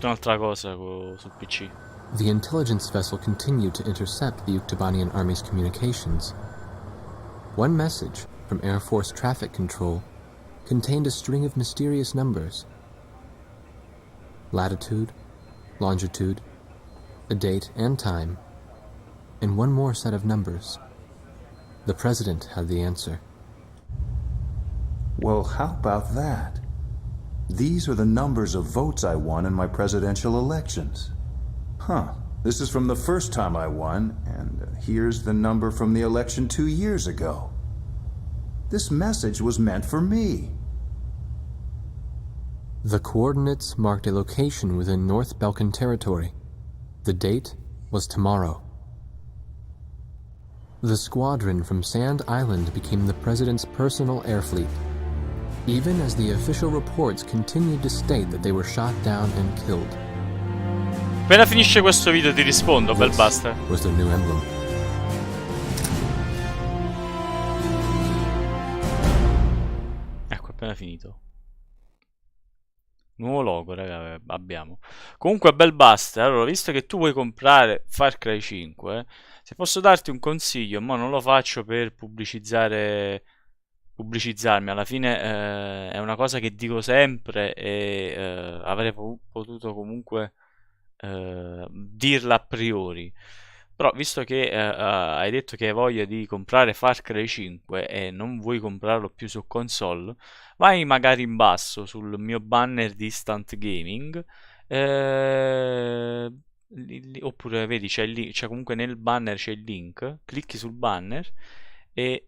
un'altra cosa su PC. The intelligence vessel continued to intercept the Yuktobanian army's communications. One message from Air Force Traffic Control contained a string of mysterious numbers. Latitude, longitude, a date and time, and one more set of numbers. The President had the answer. Well, how about that? These are the numbers of votes I won in my presidential elections. Huh, this is from the first time I won, and here's the number from the election 2 years ago. This message was meant for me. The coordinates marked a location within North Balkan territory. The date was tomorrow. The squadron from Sand Island became the President's personal air fleet, even as the official reports continued to state that they were shot down and killed. Appena finisce questo video ti rispondo, bel basta. Was their new emblem. Ecco, appena finito. Nuovo logo, raga, abbiamo. Comunque, bel basta. Allora, visto che tu vuoi comprare Far Cry 5, se posso darti un consiglio, ma non lo faccio per pubblicizzarmi, alla fine è una cosa che dico sempre e avrei potuto comunque dirla a priori. Però visto che hai detto che hai voglia di comprare Far Cry 5 e non vuoi comprarlo più su console, vai magari in basso sul mio banner di Instant Gaming, oppure vedi c'è comunque nel banner c'è il link, clicchi sul banner e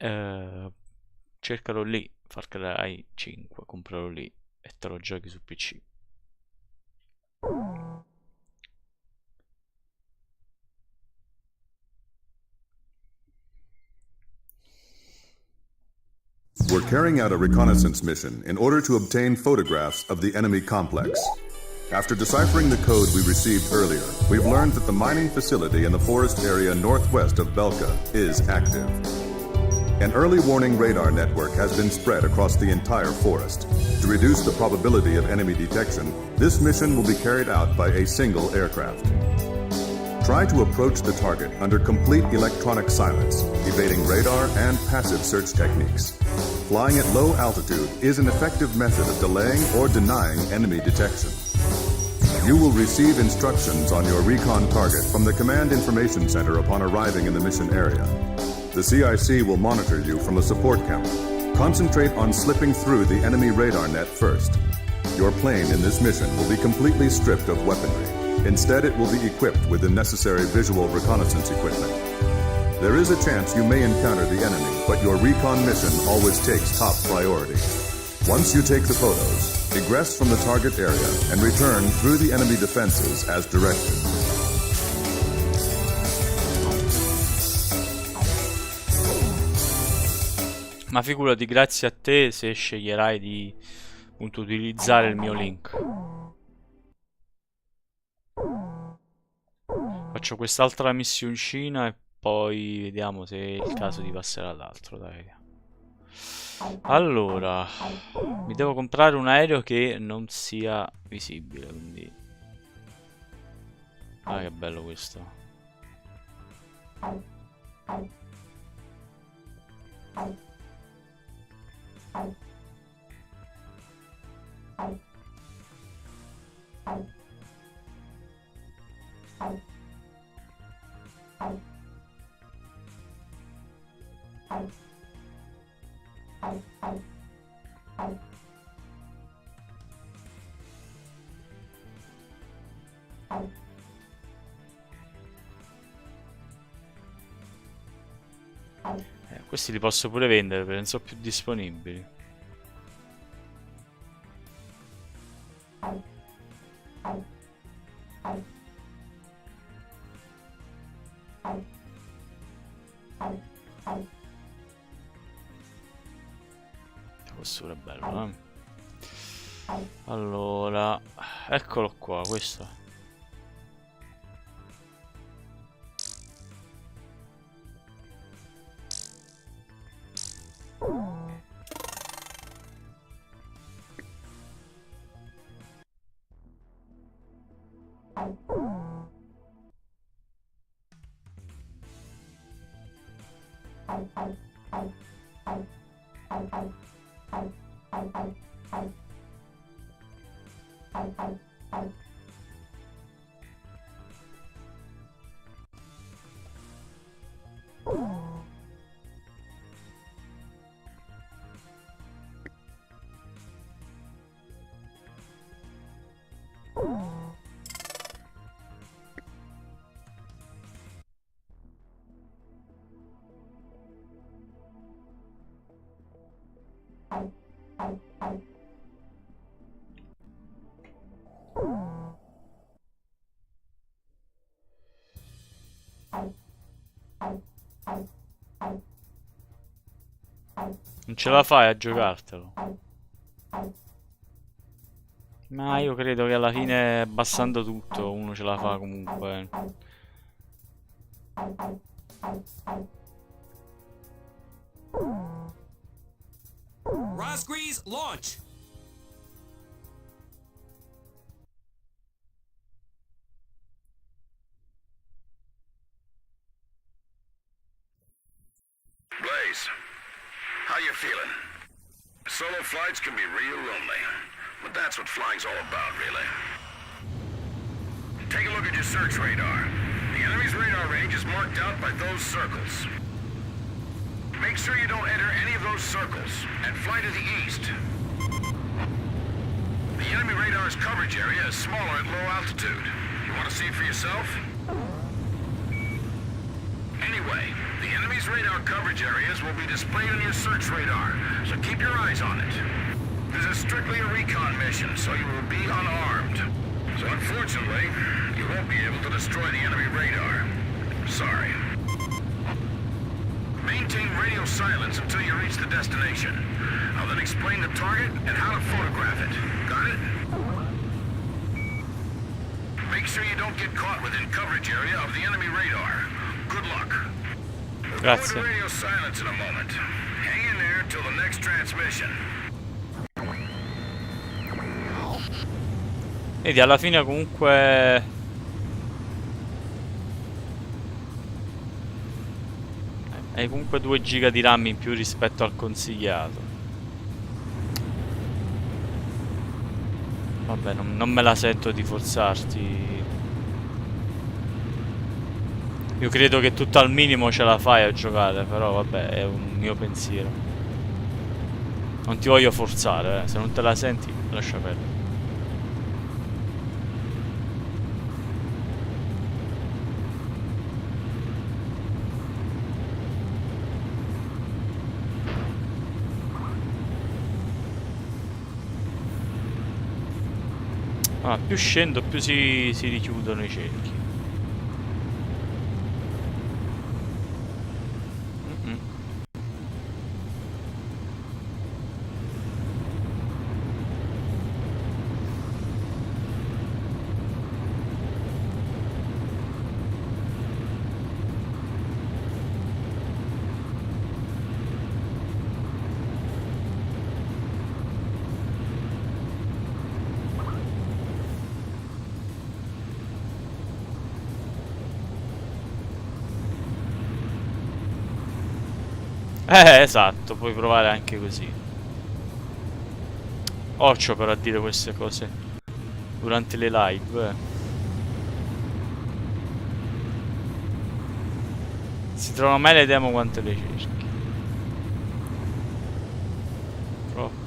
cercalo lì, Far Cry 5, compralo lì e te lo giochi su PC. We're carrying out a reconnaissance mission in order to obtain photographs of the enemy complex. After deciphering the code we received earlier, we've learned that the mining facility in the forest area northwest of Belka is active. An early warning radar network has been spread across the entire forest. To reduce the probability of enemy detection, this mission will be carried out by a single aircraft. Try to approach the target under complete electronic silence, evading radar and passive search techniques. Flying at low altitude is an effective method of delaying or denying enemy detection. You will receive instructions on your recon target from the Command Information Center upon arriving in the mission area. The CIC will monitor you from a support camera. Concentrate on slipping through the enemy radar net first. Your plane in this mission will be completely stripped of weaponry. Instead, it will be equipped with the necessary visual reconnaissance equipment. There is a chance you may encounter the enemy, but your recon mission always takes top priority. Once you take the photos, egress from the target area and return through the enemy defenses as directed. Ma figurati, grazie a te se sceglierai di appunto utilizzare il mio link. Faccio quest'altra missioncina e poi vediamo se è il caso di passare all'altro, dai. Allora, mi devo comprare un aereo che non sia visibile, quindi... Ah, che bello questo. Questi li posso pure vendere perché non sono più disponibili. Questo pure è bello, eh? Allora, eccolo qua, questo. Non ce la fai a giocartelo. Ma io credo che alla fine, abbassando tutto, uno ce la fa comunque. Rosgrees, launch! Blaze, how you feeling? Solo flights can be real lonely, but that's what flying's all about, really. Take a look at your search radar. The enemy's radar range is marked out by those circles. Make sure you don't enter any of those circles, and fly to the east. The enemy radar's coverage area is smaller at low altitude. You want to see it for yourself? Anyway, the enemy's radar coverage areas will be displayed on your search radar, so keep your eyes on it. This is strictly a recon mission, so you will be unarmed. So unfortunately, you won't be able to destroy the enemy radar. Sorry. Maintain radio silence until you reach the destination. I'll then explain the target and how to photograph it. Got it? Make sure you don't get caught within coverage area of the enemy radar. Good luck. Grazie. We'll go to radio silence in a moment. Hang in there till the next transmission. Vedi, alla fine comunque... Hai comunque 2 giga di RAM in più rispetto al consigliato. Vabbè, non me la sento di forzarti. Io credo che tutto al minimo ce la fai a giocare, però vabbè, è un mio pensiero. Non ti voglio forzare, se non te la senti, lascia perdere. Ah, più scendo più si richiudono i cerchi. Esatto, puoi provare anche così. Occhio però a dire queste cose durante le live. Si trovano mai le demo quante le cerchi. Troppo.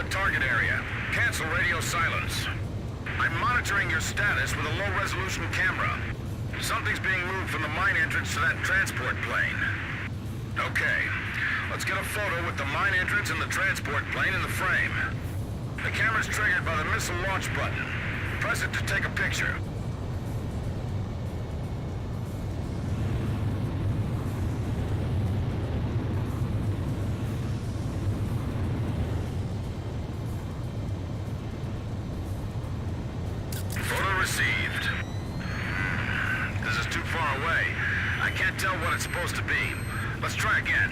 Target area. Cancel radio silence. I'm monitoring your status with a low-resolution camera. Something's being moved from the mine entrance to that transport plane. Okay. Let's get a photo with the mine entrance and the transport plane in the frame. The camera's triggered by the missile launch button. Press it to take a picture. Received. This is too far away. I can't tell what it's supposed to be. Let's try again.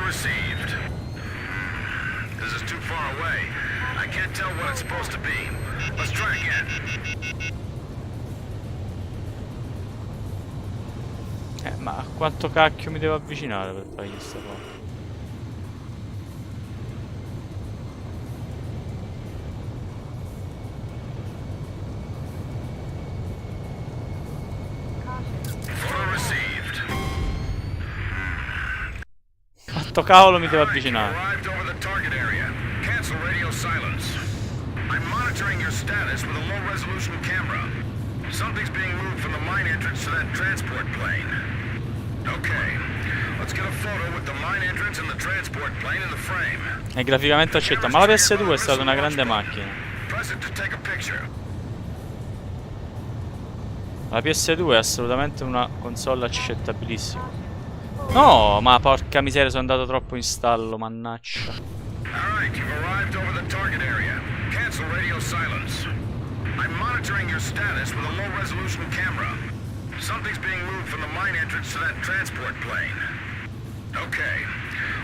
Received. This is too far away. I can't tell what it's supposed to be. Let's try again. Ma a quanto cacchio mi devo avvicinare per fare questa cosa? Quanto cavolo mi devo avvicinare? Cancel radio silence. I'm monitoring your status with a low-resolution camera. Something's being moved from the mine entrance to that transport plane. Okay. Let's get a photo with the mine entrance and the transport plane in the frame. È graficamente accetta, ma la PS2 è stata una grande macchina. Press it to take a picture. La PS2 è assolutamente una console accettabilissima. No, ma porca miseria, sono andato troppo in stallo, mannaggia. Alright, you've arrived over the target area. Cancel radio silence. I'm monitoring your status with a low-resolution camera. Something's being moved from the mine entrance to that transport plane. Okay.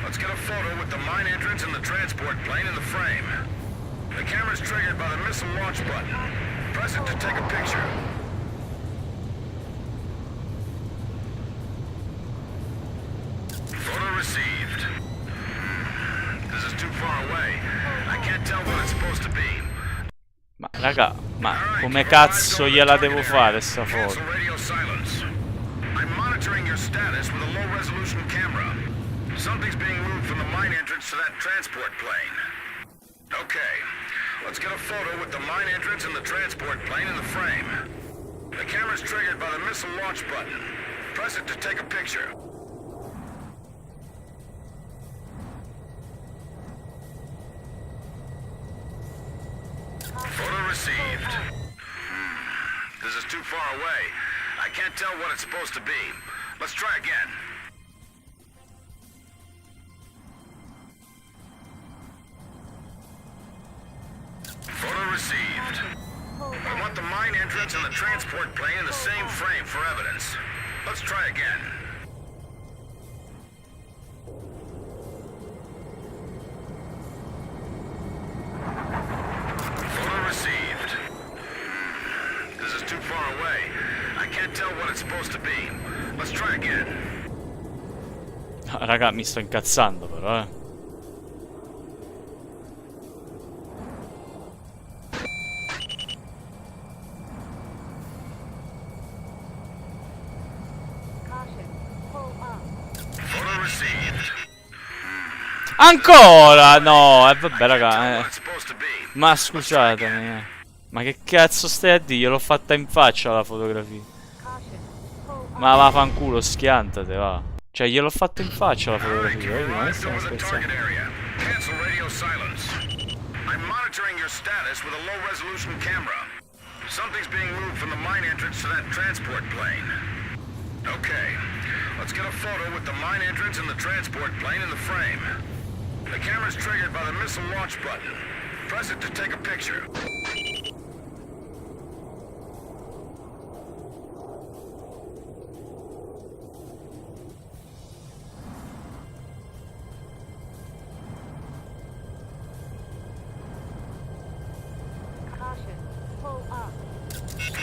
Let's get a photo with the mine entrance and the transport plane in the frame. The camera's triggered by the missile launch button. Press it to take a picture. Photo received. This is too far away. I can't tell what it's supposed to be. Ma raga, ma come cazzo gliela devo fare sta foto? I'm monitoring your status with a low-resolution camera. Something's being moved from the mine entrance to that transport plane. Okay. Let's get a photo with the mine entrance and the transport plane in the frame. The camera's triggered by the missile launch button. Press it to take a picture. Photo received. This is too far away. I can't tell what it's supposed to be. Let's try again. transport plane in the same frame for evidence. Let's try again. Photo received. This is too far away. I can't tell what it's supposed to be. Let's try again. Raga, mi sto incazzando però, eh. Ancora? No, vabbè raga, Ma scusatemi, Ma che cazzo stai a dire? Gliel'ho fatta in faccia la fotografia. Ma vaffanculo, schiantate, va. Cioè, gliel'ho fatta in faccia la fotografia, ma che stiamo scherzando? Cancel radio silence. I'm monitoring your status with a low resolution camera. Something's being moved from the mine entrance to that transport plane. Okay, let's get a photo with the mine entrance and the transport plane in the frame. The camera's triggered by the missile launch button. Press it to take a picture.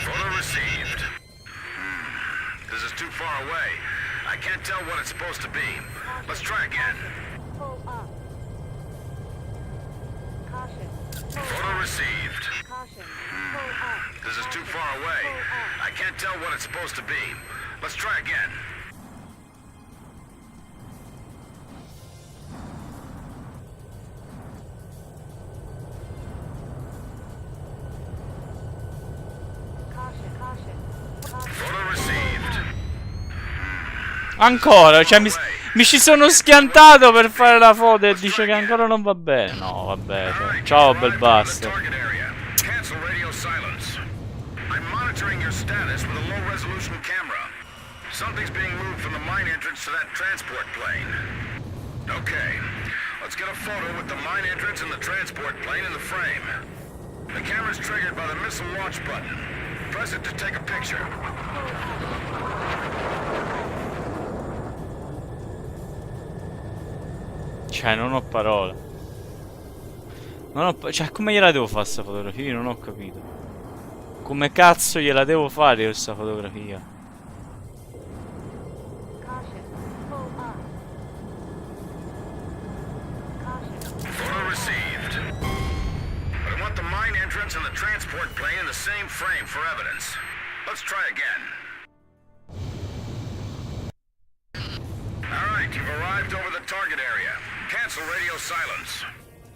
Photo received. This is too far away. I can't tell what it's supposed to be. Let's try again. Photo received. This is too far away. I can't tell what it's supposed to be. Let's try again. Photo received. Ancora, cioè mi ci sono schiantato per fare la foto e dice che ancora non va bene. No, vabbè, cioè. Ciao bel basta. Cancel radio silence. I'm monitoring your status with a low resolution camera. Something's being moved from the mine entrance to that transport plane. Okay, let's get a photo with the mine entrance and the transport plane in the frame. The camera's triggered by the missile launch button. Press it to take a picture. Cioè, non ho parole. Cioè, come gliela devo fare sta fotografia? Io non ho capito. Come cazzo gliela devo fare questa fotografia? Photo received. But I want the mine entrance and the transport plane in the same frame for evidence. Let's try again. Alright, you've arrived over the target area. Cancel radio silence.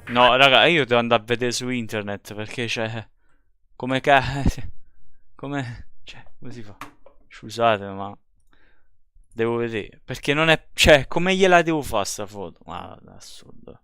No, raga, io devo andare a vedere su internet perché c'è... Come come... Cioè, come si fa? Scusate, ma... Devo vedere. Perché non è... Cioè, come gliela devo fare sta foto? Ma è assurdo.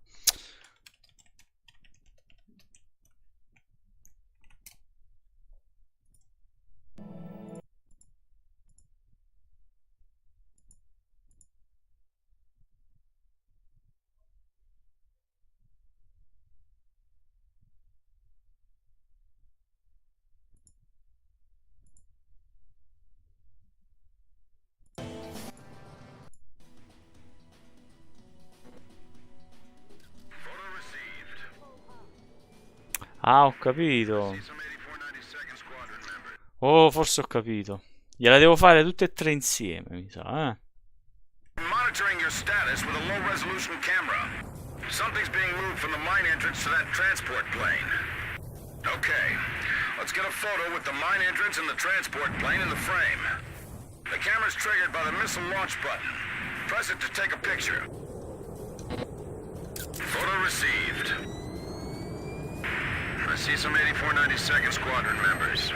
Ah, ho capito. Oh, forse ho capito. Gliela devo fare tutte e tre insieme, mi sa, eh. Monitoring your status with a low resolution camera. Something's being moved from the mine entrance to that transport plane. Okay, let's get a photo with the mine entrance and the transport plane in the frame. The camera's triggered by the missile launch button. Press it to take a picture. Photo received. I see some 8492nd Squadron members.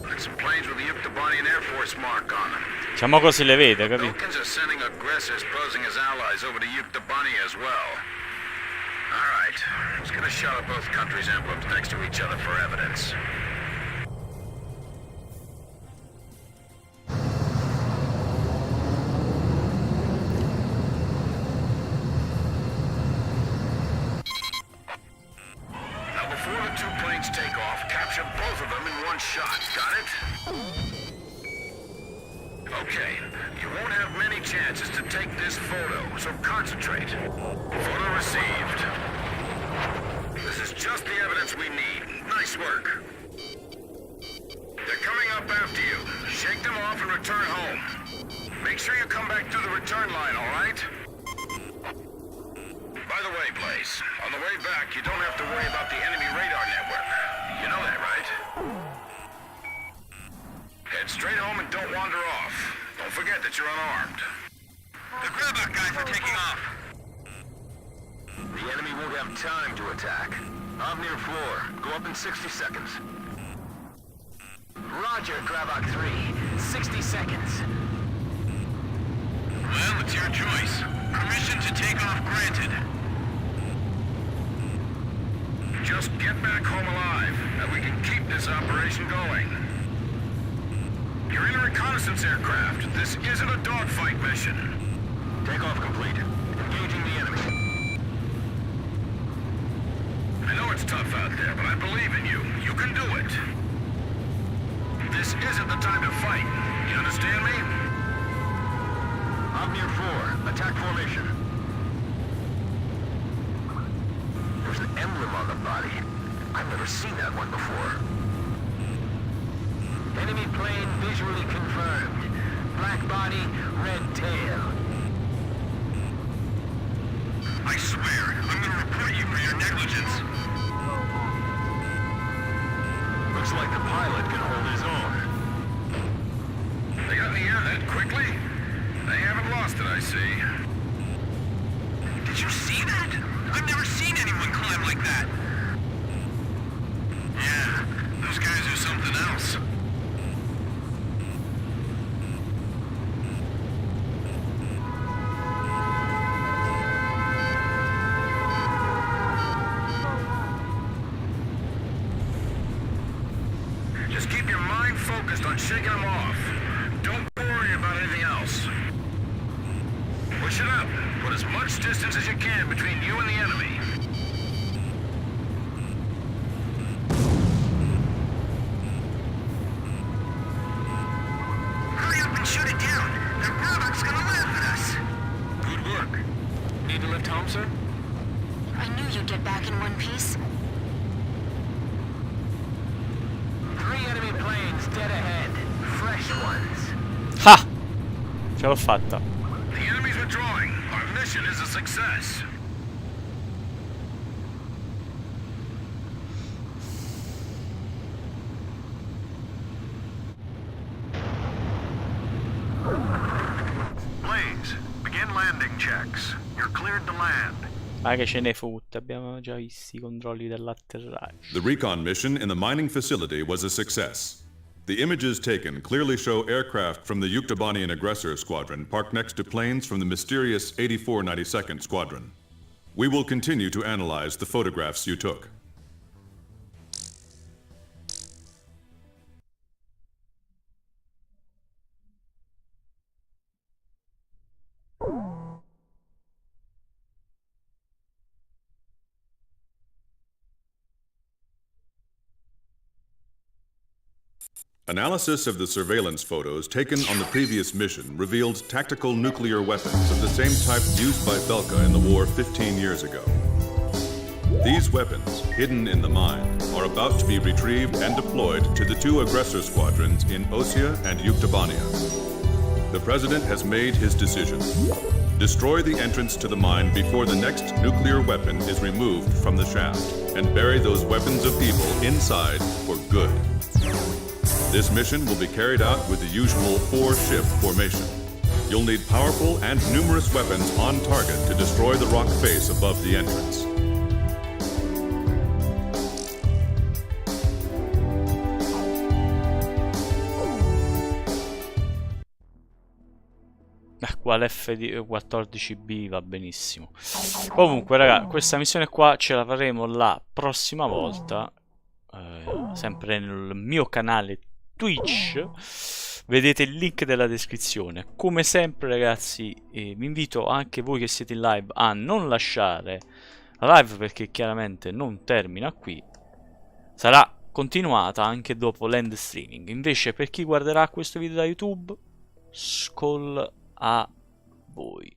And some planes with the Yuktobanian Air Force mark on them. Diciamo così le vede, capito? Balkans are sending aggressors posing as allies over to Yuktobania as well. Alright, let's get a shot of both countries' emblems next to each other for evidence. Now before the two planes take off, capture both of them in one shot, got it? Okay, you won't have many chances to take this photo, so concentrate. Photo received. This is just the evidence we need. Nice work. They're coming up after you. Shake them off and return home. Make sure you come back through the return line, all right? By the way, Blaze, on the way back, you don't have to worry about the enemy radar network. You know that, right? Head straight home and don't wander off. Don't forget that you're unarmed. The grab-out guys are taking off. The enemy won't have time to attack. I'm near floor. Go up in 60 seconds. Roger, grab-out 3. 60 seconds. Well, it's your choice. Permission to take off granted. Just get back home alive, and we can keep this operation going. You're in a reconnaissance aircraft. This isn't a dogfight mission. Takeoff complete. Engaging the enemy. I know it's tough out there, but I believe in you. You can do it. This isn't the time to fight. You understand me? I'm near floor. Attack formation. There's an emblem on the body. I've never seen that one before. Enemy plane visually confirmed. Black body, red tail. I swear, I'm gonna report you for your negligence. Looks like the pilot can hold his own. They got in the air that quickly? They haven't lost it, I see. Did you see that? I've never seen anyone climb like that. Yeah, those guys are something else. Just keep your mind focused on shaking them off. Don't worry about anything else. Push it up. Put as much distance as you can between you and the enemy. Hurry up and shoot it down. The robot's gonna laugh at us. Good work. Need to lift home, sir? I knew you'd get back in one piece. 3 enemy planes dead ahead. Fresh ones. Ha! Ce l'ho fatta. The enemy's withdrawing. Our mission is a success. Blaze, begin landing checks. You're cleared to land. Ma che ce ne fotte, abbiamo già visto I controlli dell'atterraggio. The recon mission in the mining facility was a success. The images taken clearly show aircraft from the Yuktobanian Aggressor Squadron parked next to planes from the mysterious 8492nd Squadron. We will continue to analyze the photographs you took. Analysis of the surveillance photos taken on the previous mission revealed tactical nuclear weapons of the same type used by Belka in the war 15 years ago. These weapons, hidden in the mine, are about to be retrieved and deployed to the 2 aggressor squadrons in Osea and Yuktobania. The President has made his decision. Destroy the entrance to the mine before the next nuclear weapon is removed from the shaft, and bury those weapons of evil inside for good. This mission will be carried out with the usual 4-ship formation. You'll need powerful and numerous weapons on target to destroy the rock face above the entrance. Qua l'F14B va benissimo. Comunque raga, questa missione qua ce la faremo la prossima volta, sempre nel mio canale Twitch. Vedete il link della descrizione. Come sempre ragazzi, vi invito anche voi che siete in live a non lasciare la live, perché chiaramente non termina qui, sarà continuata anche dopo l'end streaming. Invece per chi guarderà questo video da YouTube, Skol a voi.